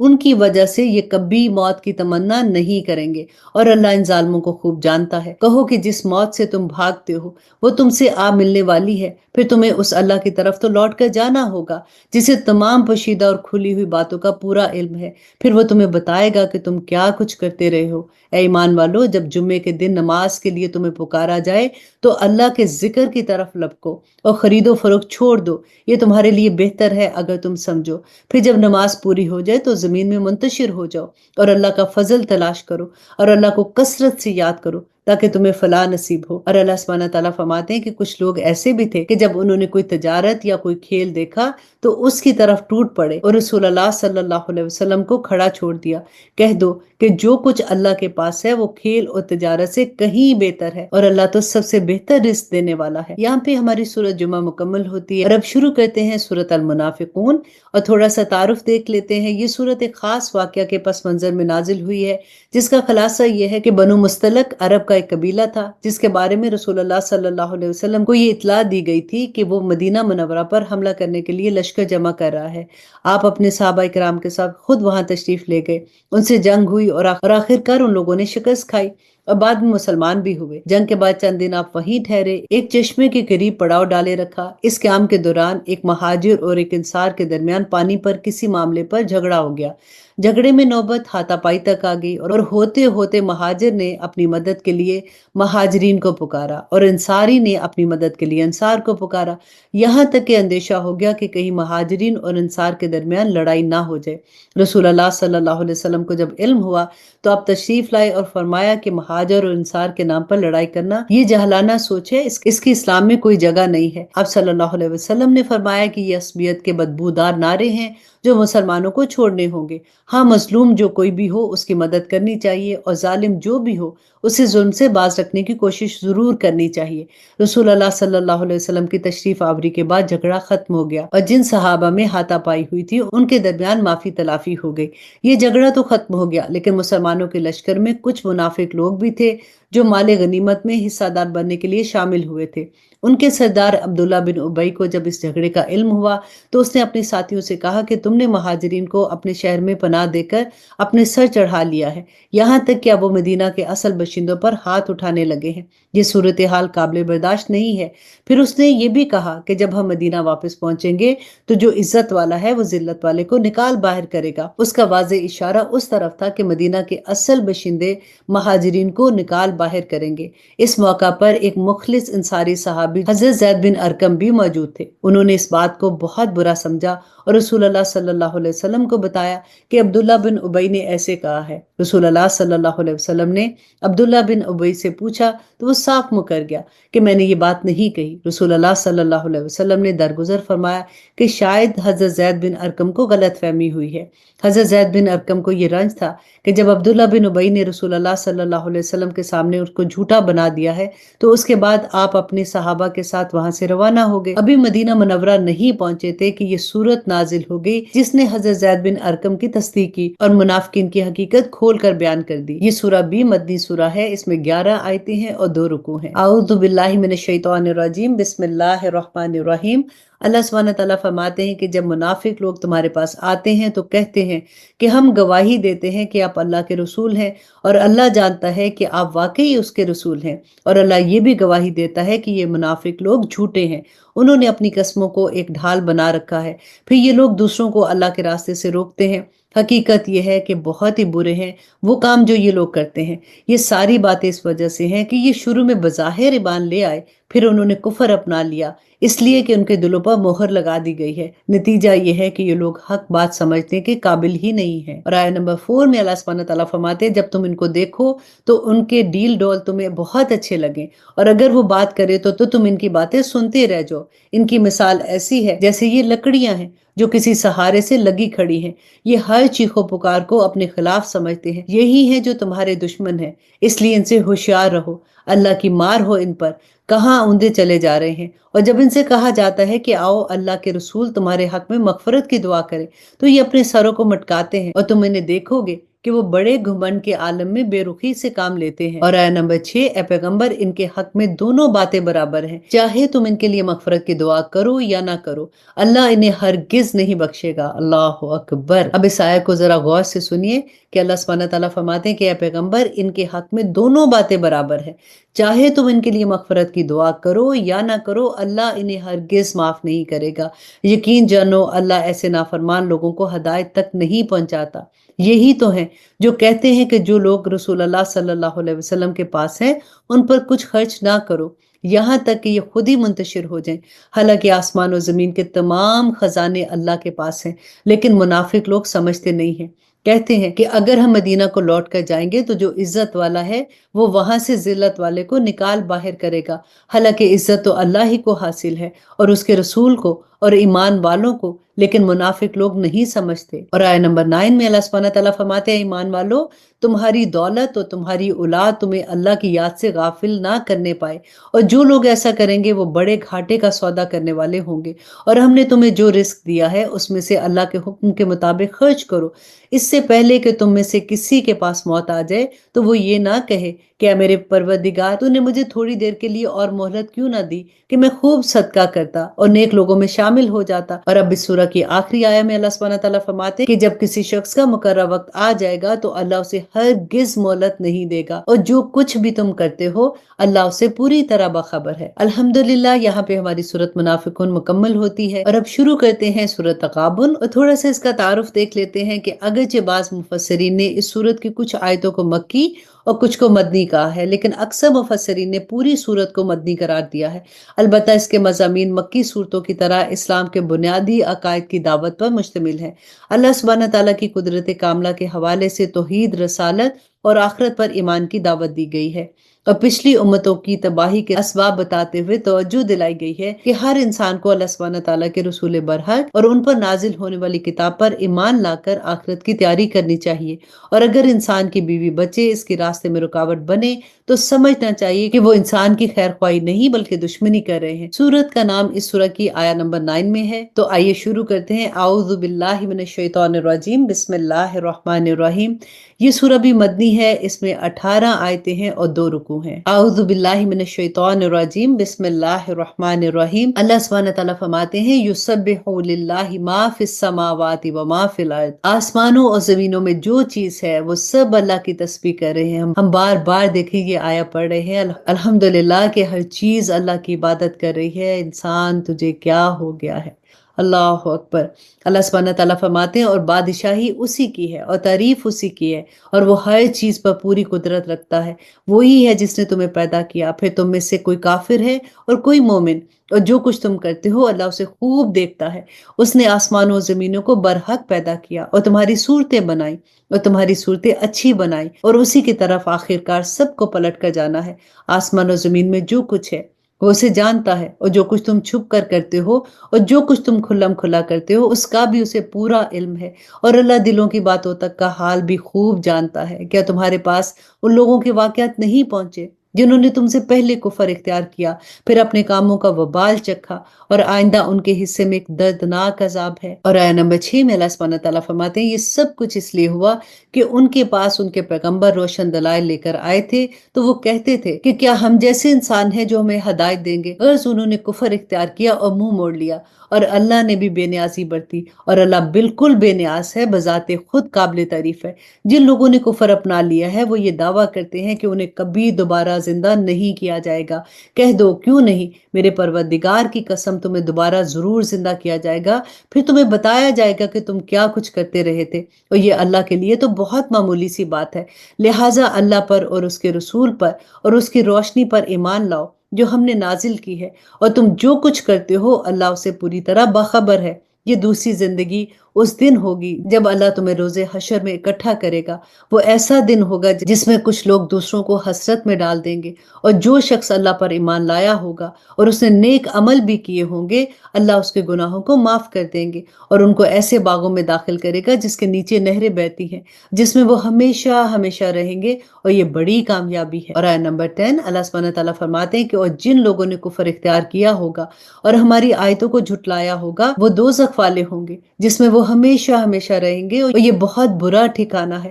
ان کی وجہ سے یہ کبھی موت کی تمنا نہیں کریں گے، اور اللہ ان ظالموں کو خوب جانتا ہے۔ کہو کہ جس موت سے تم بھاگتے ہو وہ تم سے آ ملنے والی ہے، پھر تمہیں اس اللہ کی طرف تو لوٹ کر جانا ہوگا جسے تمام پوشیدہ اور کھلی ہوئی باتوں کا پورا علم ہے، پھر وہ تمہیں بتائے گا کہ تم کیا کچھ کرتے رہے ہو۔ اے ایمان والو، جب جمعے کے دن نماز کے لیے تمہیں پکارا جائے تو اللہ کے ذکر کی طرف لپکو اور خرید و فروخت چھوڑ دو، یہ تمہارے لیے بہتر ہے اگر تم سمجھو۔ پھر جب نماز پوری ہو جائے تو زمین میں منتشر ہو جاؤ اور اللہ کا فضل تلاش کرو اور اللہ کو کثرت سے یاد کرو تاکہ تمہیں فلاح نصیب ہو۔ اور اللہ سبحانہ تعالیٰ فرماتے ہیں کہ کچھ لوگ ایسے بھی تھے کہ جب انہوں نے کوئی تجارت یا کوئی کھیل دیکھا تو اس کی طرف ٹوٹ پڑے اور رسول اللہ صلی اللہ علیہ وسلم کو کھڑا چھوڑ دیا۔ کہہ دو کہ جو کچھ اللہ کے پاس ہے وہ کھیل اور تجارت سے کہیں بہتر ہے، اور اللہ تو سب سے بہتر رزق دینے والا ہے۔ یہاں پہ ہماری سورۃ جمعہ مکمل ہوتی ہے اور اب شروع کرتے ہیں سورۃ المنافقون، اور تھوڑا سا تعارف دیکھ لیتے ہیں۔ یہ سورت ایک خاص واقعہ کے پس منظر میں نازل ہوئی ہے، جس کا خلاصہ یہ ہے کہ بنو مستلق عرب کا ایک قبیلہ تھا جس کے بارے میں رسول اللہ صلی اللہ علیہ وسلم کو یہ اطلاع دی گئی تھی کہ وہ مدینہ منورہ پر حملہ کرنے کے لیے لشکر جمع کر رہا ہے۔ آپ اپنے صحابہ کرام کے ساتھ خود وہاں تشریف لے گئے، ان سے جنگ ہوئی اور آخر کار ان لوگوں نے شکست کھائی اور بعد میں مسلمان بھی ہوئے۔ جنگ کے بعد چند دن آپ وہیں ٹھہرے، ایک چشمے کے قریب پڑاؤ ڈالے رکھا۔ اس قیام کے دوران ایک مہاجر اور ایک انصار کے درمیان پانی پر کسی معاملے پر جھگڑا ہو گیا۔ جھگڑے میں نوبت ہاتھا پائی تک آ گئی اور ہوتے ہوتے مہاجر نے اپنی مدد کے لیے مہاجرین کو پکارا اور انصاری نے اپنی مدد کے لیے انصار کو پکارا، یہاں تک کہ اندیشہ ہو گیا کہ کہیں مہاجرین اور انصار کے درمیان لڑائی نہ ہو جائے۔ رسول اللہ صلی اللہ علیہ وسلم کو جب علم ہوا تو آپ تشریف لائے اور فرمایا کہ مہاجر اور انصار کے نام پر لڑائی کرنا یہ جہلانہ سوچ ہے، اس کی اسلام میں کوئی جگہ نہیں ہے۔ آپ صلی اللہ علیہ وسلم نے فرمایا کہ یہ عصبیت کے بدبودار نعرے ہیں جو مسلمانوں کو چھوڑنے ہوں گے۔ ہاں، مظلوم جو کوئی بھی ہو اس کی مدد کرنی چاہیے، اور ظالم جو بھی ہو اسے ظلم سے باز رکھنے کی کوشش ضرور کرنی چاہیے۔ رسول اللہ صلی اللہ علیہ وسلم کی تشریف آوری کے بعد جھگڑا ختم ہو گیا اور جن صحابہ میں ہاتھا پائی ہوئی تھی ان کے درمیان معافی تلافی ہو گئی۔ یہ جھگڑا تو ختم ہو گیا، لیکن مسلمانوں کے لشکر میں کچھ منافق لوگ بھی تھے جو مال غنیمت میں حصہ دار بننے کے لیے شامل ہوئے تھے۔ ان کے سردار عبداللہ بن ابی کو جب اس جھگڑے کا علم ہوا تو اس نے اپنے ساتھیوں سے کہا کہ تم نے مہاجرین کو اپنے شہر میں پناہ دے کر اپنے سر چڑھا لیا ہے، یہاں تک کہ اب وہ مدینہ کے اصل باشندوں پر ہاتھ اٹھانے لگے ہیں۔ یہ صورتحال قابل برداشت نہیں ہے۔ پھر اس نے یہ بھی کہا کہ جب ہم مدینہ واپس پہنچیں گے تو جو عزت والا ہے وہ ذلت والے کو نکال باہر کرے گا۔ اس کا واضح اشارہ اس طرف تھا کہ مدینہ کے اصل باشندے مہاجرین کو نکال باہر کریں گے۔ اس موقع پر ایک مخلص انصاری صحابی حضرت زید بن ارقم بھی موجود تھے۔ انہوں نے اس بات کو بہت برا سمجھا اور رسول اللہ صلی اللہ علیہ وسلم کو بتایا کہ عبداللہ بن ابی نے ایسے کہا ہے۔ رسول اللہ صلی اللہ علیہ وسلم نے عبداللہ بن ابی سے پوچھا تو وہ صاف مکر گیا کہ میں نے یہ بات نہیں کہی۔ رسول اللہ صلی اللہ علیہ وسلم نے درگزر فرمایا کہ شاید حضرت زید بن ارقم کو غلط فہمی ہوئی ہے۔ حضرت زید بن ارقم کو یہ رنج تھا کہ جب عبداللہ بن ابی نے رسول اللہ صلی اللہ علیہ وسلم کے سامنے اس کو جھوٹا بنا دیا ہے تو اس کے بعد آپ اپنے صحابہ کے ساتھ وہاں سے روانہ ہو گئے۔ ابھی مدینہ منورہ نہیں پہنچے تھے کہ یہ سورت نازل ہو گئی جس نے حضرت زید بن ارقم کی تصدیق کی اور منافقین کی حقیقت کھول کر بیان کر دی۔ یہ سورہ بھی مدنی سورہ ہے، اس میں 11 آیتیں ہیں اور 2 رکوع ہیں۔ اعوذ باللہ من الشیطان الرجیم، بسم اللہ الرحمن الرحیم۔ اللہ سبحانہ تعالیٰ فرماتے ہیں کہ جب منافق لوگ تمہارے پاس آتے ہیں تو کہتے ہیں کہ ہم گواہی دیتے ہیں کہ آپ اللہ کے رسول ہیں، اور اللہ جانتا ہے کہ آپ واقعی اس کے رسول ہیں، اور اللہ یہ بھی گواہی دیتا ہے کہ یہ منافق لوگ جھوٹے ہیں۔ انہوں نے اپنی قسموں کو ایک ڈھال بنا رکھا ہے، پھر یہ لوگ دوسروں کو اللہ کے راستے سے روکتے ہیں۔ حقیقت یہ ہے کہ بہت ہی برے ہیں وہ کام جو یہ لوگ کرتے ہیں۔ یہ ساری باتیں اس وجہ سے ہیں کہ یہ شروع میں بظاہر ایمان لے آئے، پھر انہوں نے کفر اپنا لیا، اس لیے کہ ان کے دلوں پر مہر لگا دی گئی ہے۔ نتیجہ یہ ہے کہ یہ لوگ حق بات سمجھنے کے قابل ہی نہیں ہیں۔ اور آیت نمبر 4 میں اللہ سبحانہ تعالیٰ فرماتے ہیں جب تم ان کو دیکھو تو ان کے ڈیل ڈول تمہیں بہت اچھے لگیں، اور اگر وہ بات کرے تو تم ان کی باتیں سنتے رہ جاؤ۔ ان کی مثال ایسی ہے جیسے یہ لکڑیاں ہیں جو کسی سہارے سے لگی کھڑی ہیں، یہ ہر چیخ و پکار کو اپنے خلاف سمجھتے ہیں۔ یہی ہیں جو تمہارے دشمن ہیں، اس لیے ان سے ہوشیار رہو، اللہ کی مار ہو ان پر، کہاں اوندے چلے جا رہے ہیں۔ اور جب ان سے کہا جاتا ہے کہ آؤ اللہ کے رسول تمہارے حق میں مغفرت کی دعا کرے تو یہ اپنے سروں کو مٹکاتے ہیں، اور تم انہیں دیکھو گے کہ وہ بڑے گھمنڈ کے عالم میں بے رخی سے کام لیتے ہیں۔ اور آیت نمبر 6، اے پیغمبر ان کے حق میں دونوں باتیں برابر ہیں، چاہے تم ان کے لیے مغفرت کی دعا کرو یا نہ کرو، اللہ انہیں ہرگز نہیں بخشے گا۔ اللہ اکبر۔ اب اس آیت کو ذرا غور سے سنیے کہ اللہ سبحانہ تعالیٰ فرماتے ہیں کہ اے پیغمبر ان کے حق میں دونوں باتیں برابر ہیں، چاہے تم ان کے لیے مغفرت کی دعا کرو یا نہ کرو، اللہ انہیں ہرگز معاف نہیں کرے گا۔ یقین جانو اللہ ایسے نافرمان لوگوں کو ہدایت تک نہیں پہنچاتا۔ یہی تو ہیں جو کہتے ہیں کہ جو لوگ رسول اللہ صلی اللہ علیہ وسلم کے پاس ہیں ان پر کچھ خرچ نہ کرو یہاں تک کہ یہ خود ہی منتشر ہو جائیں، حالانکہ آسمان و زمین کے تمام خزانے اللہ کے پاس ہیں، لیکن منافق لوگ سمجھتے نہیں ہیں۔ کہتے ہیں کہ اگر ہم مدینہ کو لوٹ کر جائیں گے تو جو عزت والا ہے وہ وہاں سے ذلت والے کو نکال باہر کرے گا، حالانکہ عزت تو اللہ ہی کو حاصل ہے اور اس کے رسول کو اور ایمان والوں کو، لیکن منافق لوگ نہیں سمجھتے۔ اور آیت نمبر 9 میں اللہ سبحانہ تعالیٰ فرماتے ہیں ایمان والو، تمہاری دولت اور تمہاری اولاد تمہیں اللہ کی یاد سے غافل نہ کرنے پائے، اور جو لوگ ایسا کریں گے وہ بڑے گھاٹے کا سودا کرنے والے ہوں گے۔ اور ہم نے تمہیں جو رزق دیا ہے اس میں سے اللہ کے حکم کے مطابق خرچ کرو، اس سے پہلے کہ تم میں سے کسی کے پاس موت آ جائے تو وہ یہ نہ کہے کہ اے میرے پروردگار تو نے مجھے تھوڑی دیر کے لیے اور مہلت کیوں نہ دی کہ میں خوب صدقہ کرتا اور نیک لوگوں میں شامل ہو جاتا۔ اور اب اس سورہ کی آخری آیت میں اللہ سبحانہ تعالیٰ فرماتے ہیں کہ جب کسی شخص کا مقررہ وقت آ جائے گا تو اللہ اسے ہرگز مہلت نہیں دے گا، اور جو کچھ بھی تم کرتے ہو اللہ اسے پوری طرح باخبر ہے۔ الحمدللہ، یہاں پہ ہماری سورۃ منافقون مکمل ہوتی ہے، اور اب شروع کرتے ہیں سورۃ تغابن، اور تھوڑا سا اس کا تعارف دیکھ لیتے ہیں کہ اگرچہ بعض مفسرین نے اس سورت کی کچھ آیتوں کو مکی اور کچھ کو مدنی کہا ہے، لیکن اکثر مفسرین نے پوری سورت کو مدنی قرار دیا ہے۔ البتہ اس کے مضامین مکی صورتوں کی طرح اسلام کے بنیادی عقائد کی دعوت پر مشتمل ہے۔ اللہ سبحانہ تعالیٰ کی قدرت کاملہ کے حوالے سے توحید، رسالت اور آخرت پر ایمان کی دعوت دی گئی ہے، اور پچھلی امتوں کی تباہی کے اسباب بتاتے ہوئے توجہ دلائی گئی ہے کہ ہر انسان کو اللہ سبحانہ تعالیٰ کے رسول برحق اور ان پر نازل ہونے والی کتاب پر ایمان لا کر آخرت کی تیاری کرنی چاہیے، اور اگر انسان کی بیوی بچے اس کے راستے میں رکاوٹ بنے تو سمجھنا چاہیے کہ وہ انسان کی خیر خواہی نہیں بلکہ دشمنی کر رہے ہیں۔ سورت کا نام اس سورہ کی آیت نمبر 9 میں ہے، تو آئیے شروع کرتے ہیں۔ اعوذ باللہ من الشیطان الرجیم، بسم اللہ الرحمن الرحیم۔ یہ سورہ بھی مدنی ہے، اس میں 18 آیتیں ہیں اور 2 رکوع ہیں۔ اعوذ باللہ من الشیطان الرجیم، بسم اللہ الرحمن الرحیم۔ اللہ سبحانہ تعالیٰ فرماتے ہیں یسبح للہ ما فی السماوات و ما فی الارض، آسمانوں اور زمینوں میں جو چیز ہے وہ سب اللہ کی تسبیح کر رہے ہیں۔ ہم بار بار دیکھیں یہ آیا پڑھ رہے ہیں الحمدللہ کہ ہر چیز اللہ کی عبادت کر رہی ہے، انسان تجھے کیا ہو گیا ہے۔ اللہ اکبر۔ اللہ سبحانہ تعالیٰ فرماتے ہیں اور بادشاہی اسی کی ہے اور تعریف اسی کی ہے، اور وہ ہر چیز پر پوری قدرت رکھتا ہے۔ وہی ہے جس نے تمہیں پیدا کیا، پھر تم میں سے کوئی کافر ہے اور کوئی مومن، اور جو کچھ تم کرتے ہو اللہ اسے خوب دیکھتا ہے۔ اس نے آسمانوں و زمینوں کو برحق پیدا کیا اور تمہاری صورتیں بنائی اور تمہاری صورتیں اچھی بنائی، اور اسی کی طرف آخرکار سب کو پلٹ کر جانا ہے۔ آسمان و زمین میں جو کچھ ہے وہ اسے جانتا ہے، اور جو کچھ تم چھپ کر کرتے ہو اور جو کچھ تم کھلم کھلا کرتے ہو اس کا بھی اسے پورا علم ہے، اور اللہ دلوں کی باتوں تک کا حال بھی خوب جانتا ہے۔ کیا تمہارے پاس ان لوگوں کے واقعات نہیں پہنچے جنہوں نے تم سے پہلے کفر اختیار کیا، پھر اپنے کاموں کا وبال چکھا، اور آئندہ ان کے حصے میں ایک دردناک عذاب ہے۔ اور آیت نمبر 6 میں اللہ سبحانہ تعالیٰ فرماتے ہیں یہ سب کچھ اس لیے ہوا کہ ان کے پاس ان کے پیغمبر روشن دلائل لے کر آئے تھے، تو وہ کہتے تھے کہ کیا ہم جیسے انسان ہیں جو ہمیں ہدایت دیں گے؟ غرض انہوں نے کفر اختیار کیا اور منہ موڑ لیا، اور اللہ نے بھی بے نیازی برتی، اور اللہ بالکل بے نیاز ہے، بذات خود قابل تعریف ہے۔ جن لوگوں نے کفر اپنا لیا ہے وہ یہ دعویٰ کرتے ہیں کہ انہیں کبھی دوبارہ زندہ نہیں کیا جائے گا۔ کہہ دو کیوں نہیں، میرے پروردگار کی قسم تمہیں دوبارہ ضرور زندہ کیا جائے گا، پھر تمہیں بتایا جائے گا کہ تم کیا کچھ کرتے رہے تھے، اور یہ اللہ کے لیے تو بہت معمولی سی بات ہے۔ لہٰذا اللہ پر اور اس کے رسول پر اور اس کی روشنی پر ایمان لاؤ جو ہم نے نازل کی ہے، اور تم جو کچھ کرتے ہو اللہ اسے پوری طرح باخبر ہے۔ یہ دوسری زندگی اس دن ہوگی جب اللہ تمہیں روز حشر میں اکٹھا کرے گا۔ وہ ایسا دن ہوگا جس میں کچھ لوگ دوسروں کو حسرت میں ڈال دیں گے، اور جو شخص اللہ پر ایمان لایا ہوگا اور اس نے نیک عمل بھی کیے ہوں گے اللہ اس کے گناہوں کو معاف کر دیں گے، اور ان کو ایسے باغوں میں داخل کرے گا جس کے نیچے نہریں بہتی ہیں، جس میں وہ ہمیشہ ہمیشہ رہیں گے، اور یہ بڑی کامیابی ہے۔ اور آیت نمبر 10 اللہ سبحانہ تعالیٰ فرماتے ہیں کہ اور جن لوگوں نے کفر اختیار کیا ہوگا اور ہماری آیتوں کو جھٹلایا ہوگا وہ دوزخ والے ہوں گے جس میں وہ ہمیشہ ہمیشہ رہیں گے، اور یہ بہت برا ٹھکانہ ہے۔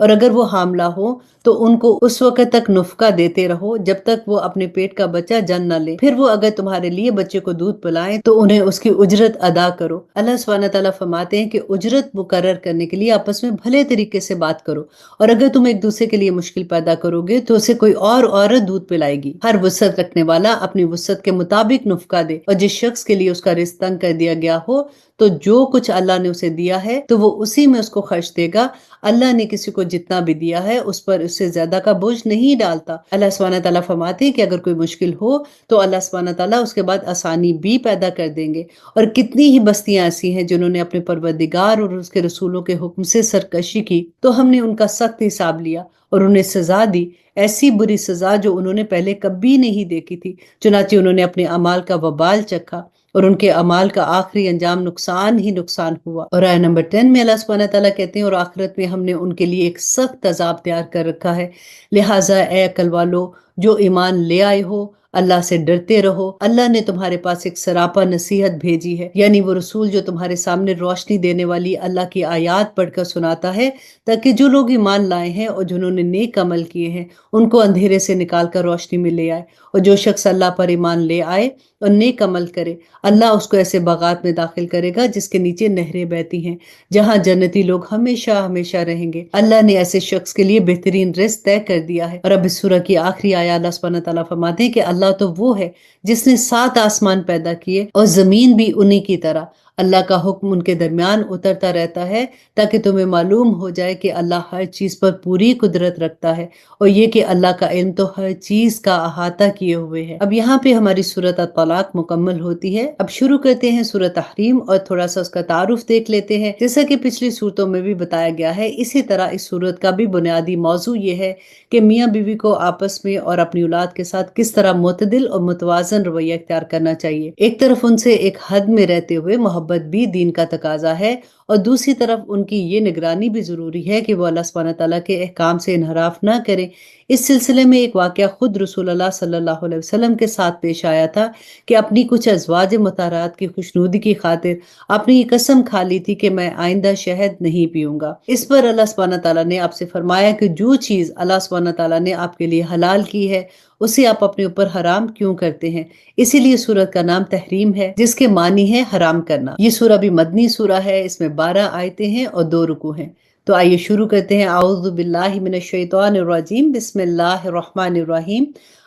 اور اگر وہ حاملہ ہو تو ان کو اس وقت تک نفقہ دیتے رہو جب تک وہ اپنے پیٹ کا بچہ جن نہ لے، پھر وہ اگر تمہارے لیے بچے کو دودھ پلائیں تو انہیں اس کی اجرت ادا کرو۔ اللہ سبحانہ تعالیٰ فرماتے ہیں کہ اجرت مقرر کرنے کے لیے آپس میں بھلے طریقے سے بات کرو، اور اگر تم ایک دوسرے کے لیے مشکل پیدا کرو گے تو اسے کوئی اور عورت دودھ پلائے گی۔ ہر وسعت رکھنے والا اپنی وسعت کے مطابق نفقہ دے، اور جس شخص کے لیے اس کا رزق تنگ کر دیا گیا ہو تو جو کچھ اللہ نے اسے دیا ہے تو وہ اسی میں اس کو خرچ دے گا۔ اللہ نے کسی کو جتنا بھی دیا ہے اس پر اس سے زیادہ کا بوجھ نہیں ڈالتا۔ اللہ سبحانہ تعالیٰ فرماتے ہیں کہ اگر کوئی مشکل ہو تو اللہ سبحانہ تعالیٰ اس کے بعد آسانی بھی پیدا کر دیں گے۔ اور کتنی ہی بستیاں ایسی ہیں جنہوں نے اپنے پروردگار اور اس کے رسولوں کے حکم سے سرکشی کی تو ہم نے ان کا سخت حساب لیا اور انہیں سزا دی، ایسی بری سزا جو انہوں نے پہلے کبھی نہیں دیکھی تھی۔ چنانچہ انہوں نے اپنے اعمال کا وبال چکھا اور ان کے اعمال کا آخری انجام نقصان ہی نقصان ہوا۔ اور آیہ نمبر 10 میں اللہ سبحانہ تعالیٰ کہتے ہیں اور آخرت میں ہم نے ان کے لیے ایک سخت عذاب تیار کر رکھا ہے، لہٰذا اے عقل والو جو ایمان لے آئے ہو اللہ سے ڈرتے رہو۔ اللہ نے تمہارے پاس ایک سراپا نصیحت بھیجی ہے، یعنی وہ رسول جو تمہارے سامنے روشنی دینے والی اللہ کی آیات پڑھ کر سناتا ہے، تاکہ جو لوگ ایمان لائے ہیں اور جنہوں نے نیک عمل کیے ہیں ان کو اندھیرے سے نکال کر روشنی میں لے آئے۔ اور جو شخص اللہ پر ایمان لے آئے اور نیک عمل کرے اللہ اس کو ایسے باغات میں داخل کرے گا جس کے نیچے نہریں بہتی ہیں، جہاں جنتی لوگ ہمیشہ ہمیشہ رہیں گے۔ اللہ نے ایسے شخص کے لیے بہترین رزق طے کر دیا ہے۔ اور اب اس سورہ کی آخری آیہ اللہ سبحانہ تعالیٰ فرماتے ہیں کہ اللہ تو وہ ہے جس نے 7 آسمان پیدا کیے اور زمین بھی انہی کی طرح۔ اللہ کا حکم ان کے درمیان اترتا رہتا ہے تاکہ تمہیں معلوم ہو جائے کہ اللہ ہر چیز پر پوری قدرت رکھتا ہے، اور یہ کہ اللہ کا علم تو ہر چیز کا احاطہ کیے ہوئے ہے۔ اب یہاں پہ ہماری سورۃ الطلاق مکمل ہوتی ہے۔ اب شروع کرتے ہیں سورۃ تحریم اور تھوڑا سا اس کا تعارف دیکھ لیتے ہیں۔ جیسا کہ پچھلی صورتوں میں بھی بتایا گیا ہے، اسی طرح اس سورت کا بھی بنیادی موضوع یہ ہے کہ میاں بیوی کو آپس میں اور اپنی اولاد کے ساتھ کس طرح معتدل اور متوازن رویہ اختیار کرنا چاہیے۔ ایک طرف ان سے ایک حد میں رہتے ہوئے محبت بھی دین کا تقاضا ہے، اور دوسری طرف ان کی یہ نگرانی بھی ضروری ہے کہ وہ اللہ سبحانہ تعالیٰ کے احکام سے انحراف نہ کریں۔ اس سلسلے میں ایک واقعہ خود رسول اللہ صلی اللہ علیہ وسلم کے ساتھ پیش آیا تھا کہ اپنی کچھ ازواج مطہرات کی خوشنودی کی خاطر اپنی یہ قسم کھا لی تھی کہ میں آئندہ شہد نہیں پیوں گا۔ اس پر اللہ سبحانہ تعالیٰ نے آپ سے فرمایا کہ جو چیز اللہ سبحانہ تعالیٰ نے آپ کے لیے حلال کی ہے اسے آپ اپنے اوپر حرام کیوں کرتے ہیں؟ اسی لیے سورت کا نام تحریم ہے، جس کے معنی ہے حرام کرنا۔ یہ سورہ بھی مدنی سورہ ہے، اس میں 12 آیتیں ہیں اور 2 رکوع ہیں۔ تو آئیے شروع کرتے ہیں۔ اعوذ باللہ من الشیطان الرجیم، بسم اللہ الرحمن الرحیم۔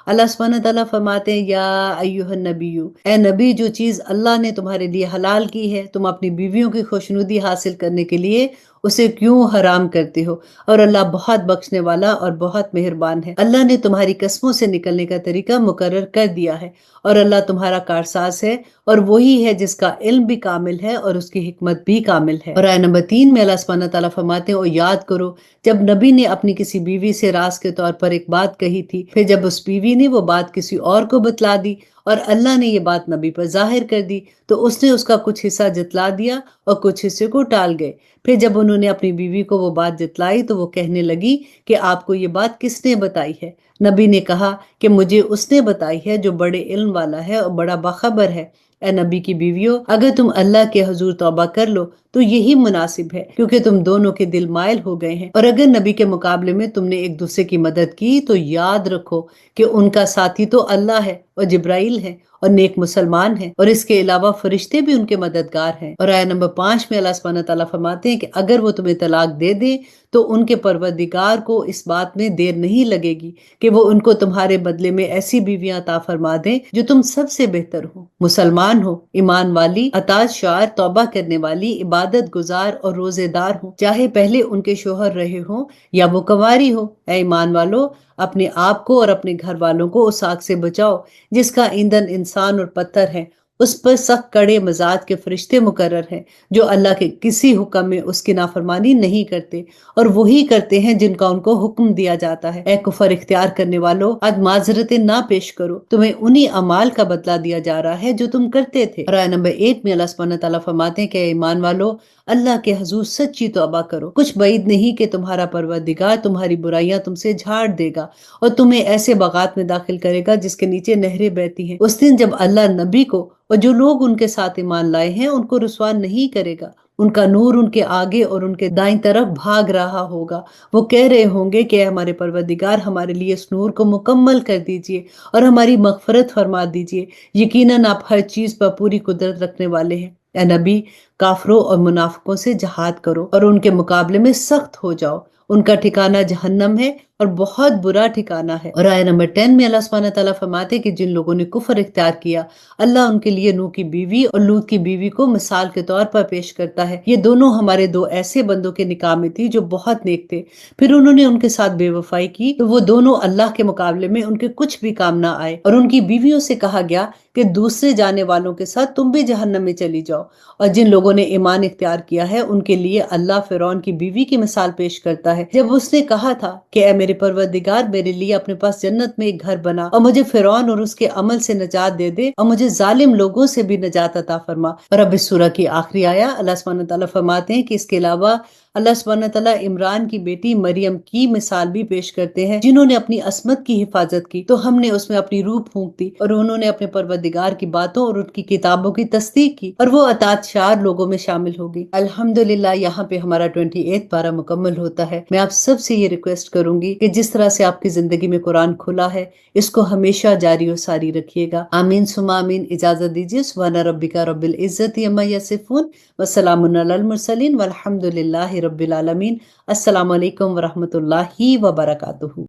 اللہ سبحانہ تعالیٰ فرماتے ہیں یا ایھا النبی، اے نبی جو چیز اللہ نے تمہارے لیے حلال کی ہے تم اپنی بیویوں کی خوشنودی حاصل کرنے کے لیے اسے کیوں حرام کرتے ہو؟ اور اللہ بہت بخشنے والا اور بہت مہربان ہے۔ اللہ نے تمہاری قسموں سے نکلنے کا طریقہ مقرر کر دیا ہے، اور اللہ تمہارا کارساز ہے، اور وہی ہے جس کا علم بھی کامل ہے اور اس کی حکمت بھی کامل ہے۔ اور آیہ نمبر 3 میں اللہ سبحانہ تعالیٰ فرماتے ہیں اور یاد کرو جب نبی نے اپنی کسی بیوی سے راز کے طور پر ایک بات کہی تھی، پھر جب اس بیوی نے وہ بات کسی اور کو بتلا دی اور اللہ نے یہ بات نبی پر ظاہر کر دی تو اس نے اس کا کچھ حصہ جتلا دیا اور کچھ حصے کو ٹال گئے۔ پھر جب انہوں نے اپنی بیوی کو وہ بات جتلائی تو وہ کہنے لگی کہ آپ کو یہ بات کس نے بتائی ہے؟ نبی نے کہا کہ مجھے اس نے بتائی ہے جو بڑے علم والا ہے اور بڑا باخبر ہے۔ اے نبی کی بیویوں، اگر تم اللہ کے حضور توبہ کر لو تو یہی مناسب ہے، کیونکہ تم دونوں کے دل مائل ہو گئے ہیں، اور اگر نبی کے مقابلے میں تم نے ایک دوسرے کی مدد کی تو یاد رکھو کہ ان کا ساتھی تو اللہ ہے اور جبرائیل ہے اور نیک مسلمان ہیں، اور اس کے علاوہ فرشتے بھی ان کے مددگار ہیں۔ اور آیہ نمبر 5 میں اللہ سبحانہ تعالیٰ فرماتے ہیں کہ اگر وہ تمہیں طلاق دے دیں تو ان کے پروردگار کو اس بات میں دیر نہیں لگے گی کہ وہ ان کو تمہارے بدلے میں ایسی بیویاں عطا فرما دیں جو تم سب سے بہتر ہو، مسلمان ہو، ایمان والی، اطاعت شعار، توبہ کرنے والی، عبادت گزار اور روزے دار ہو، چاہے پہلے ان کے شوہر رہے ہوں یا وہ کنواری ہو۔ اے ایمان والو، اپنے آپ کو اور اپنے گھر والوں کو اس آگ سے بچاؤ جس کا ایندھن انسان اور پتھر ہے، اس پر سخت کڑے مزاج کے فرشتے مقرر ہیں جو اللہ کے کسی حکم میں اس کی نافرمانی نہیں کرتے، اور وہی کرتے ہیں جن کا ان کو حکم دیا جاتا ہے۔ اے کفر اختیار کرنے والو، آج معذرتیں نہ پیش کرو، تمہیں انہی اعمال کا بدلہ دیا جا رہا ہے جو تم کرتے تھے۔ اور آیہ نمبر 8 میں اللہ سبحانہ تعالیٰ فرماتے ہیں کہ اے ایمان والو، اللہ کے حضور سچی توبہ کرو، کچھ بعید نہیں کہ تمہارا پروردگار تمہاری برائیاں تم سے جھاڑ دے گا اور تمہیں ایسے باغات میں داخل کرے گا جس کے نیچے نہریں بہتی ہیں۔ اس دن جب اللہ نبی کو اور جو لوگ ان کے ساتھ ایمان لائے ہیں ان کو رسوا نہیں کرے گا، ان کا نور ان کے آگے اور ان کے دائیں طرف بھاگ رہا ہوگا۔ وہ کہہ رہے ہوں گے کہ اے ہمارے پروردگار، ہمارے لیے اس نور کو مکمل کر دیجئے اور ہماری مغفرت فرما دیجئے، یقیناً آپ ہر چیز پر پوری قدرت رکھنے والے ہیں۔ اے نبی، کافروں اور منافقوں سے جہاد کرو اور ان کے مقابلے میں سخت ہو جاؤ، ان کا ٹھکانہ جہنم ہے اور بہت برا ٹھکانہ ہے۔ اور آیت نمبر 10 میں اللہ سبحانہ تعالیٰ فرماتے ہیں کہ جن لوگوں نے کفر اختیار کیا، اللہ ان کے لیے نوح کی بیوی اور لوط کی بیوی کو مثال کے طور پر پیش کرتا ہے۔ یہ دونوں ہمارے دو ایسے بندوں کے نکاح میں تھی جو بہت نیک تھے، پھر انہوں نے ان کے ساتھ بے وفائی کی تو وہ دونوں اللہ کے مقابلے میں ان کے کچھ بھی کام نہ آئے، اور ان کی بیویوں سے کہا گیا کہ دوسرے جانے والوں کے ساتھ تم بھی جہنم میں چلی جاؤ۔ اور جن لوگوں نے ایمان اختیار کیا ہے ان کے لیے اللہ فرعون کی بیوی کی مثال پیش کرتا ہے، جب اس نے کہا تھا کہ اے میرے پروردگار، میرے لیے اپنے پاس جنت میں ایک گھر بنا اور مجھے فرعون اور اس کے عمل سے نجات دے دے اور مجھے ظالم لوگوں سے بھی نجات عطا فرما۔ اور اب اس سورہ کی آخری آیا اللہ سبحانہ تعالیٰ فرماتے ہیں کہ اس کے علاوہ اللہ سبحانہ تعالیٰ عمران کی بیٹی مریم کی مثال بھی پیش کرتے ہیں، جنہوں نے اپنی عصمت کی حفاظت کی تو ہم نے اس میں اپنی روح پھونک دی، اور انہوں نے اپنے پروردگار کی باتوں اور ان کی کتابوں کی تصدیق کی، اور وہ اطاعت شار لوگوں میں شامل ہوگی۔ الحمدللہ، یہاں پہ ہمارا 28 پارہ مکمل ہوتا ہے۔ میں آپ سب سے یہ ریکویسٹ کروں گی کہ جس طرح سے آپ کی زندگی میں قرآن کھلا ہے، اس کو ہمیشہ جاری و ساری رکھیے گا۔ آمین ثم آمین۔ اجازت دیجیے، سبحان ربک رب العزت عما یصفون وسلام علی المرسلین والحمد للہ رب العالمین۔ السلام علیکم ورحمۃ اللہ وبرکاتہ۔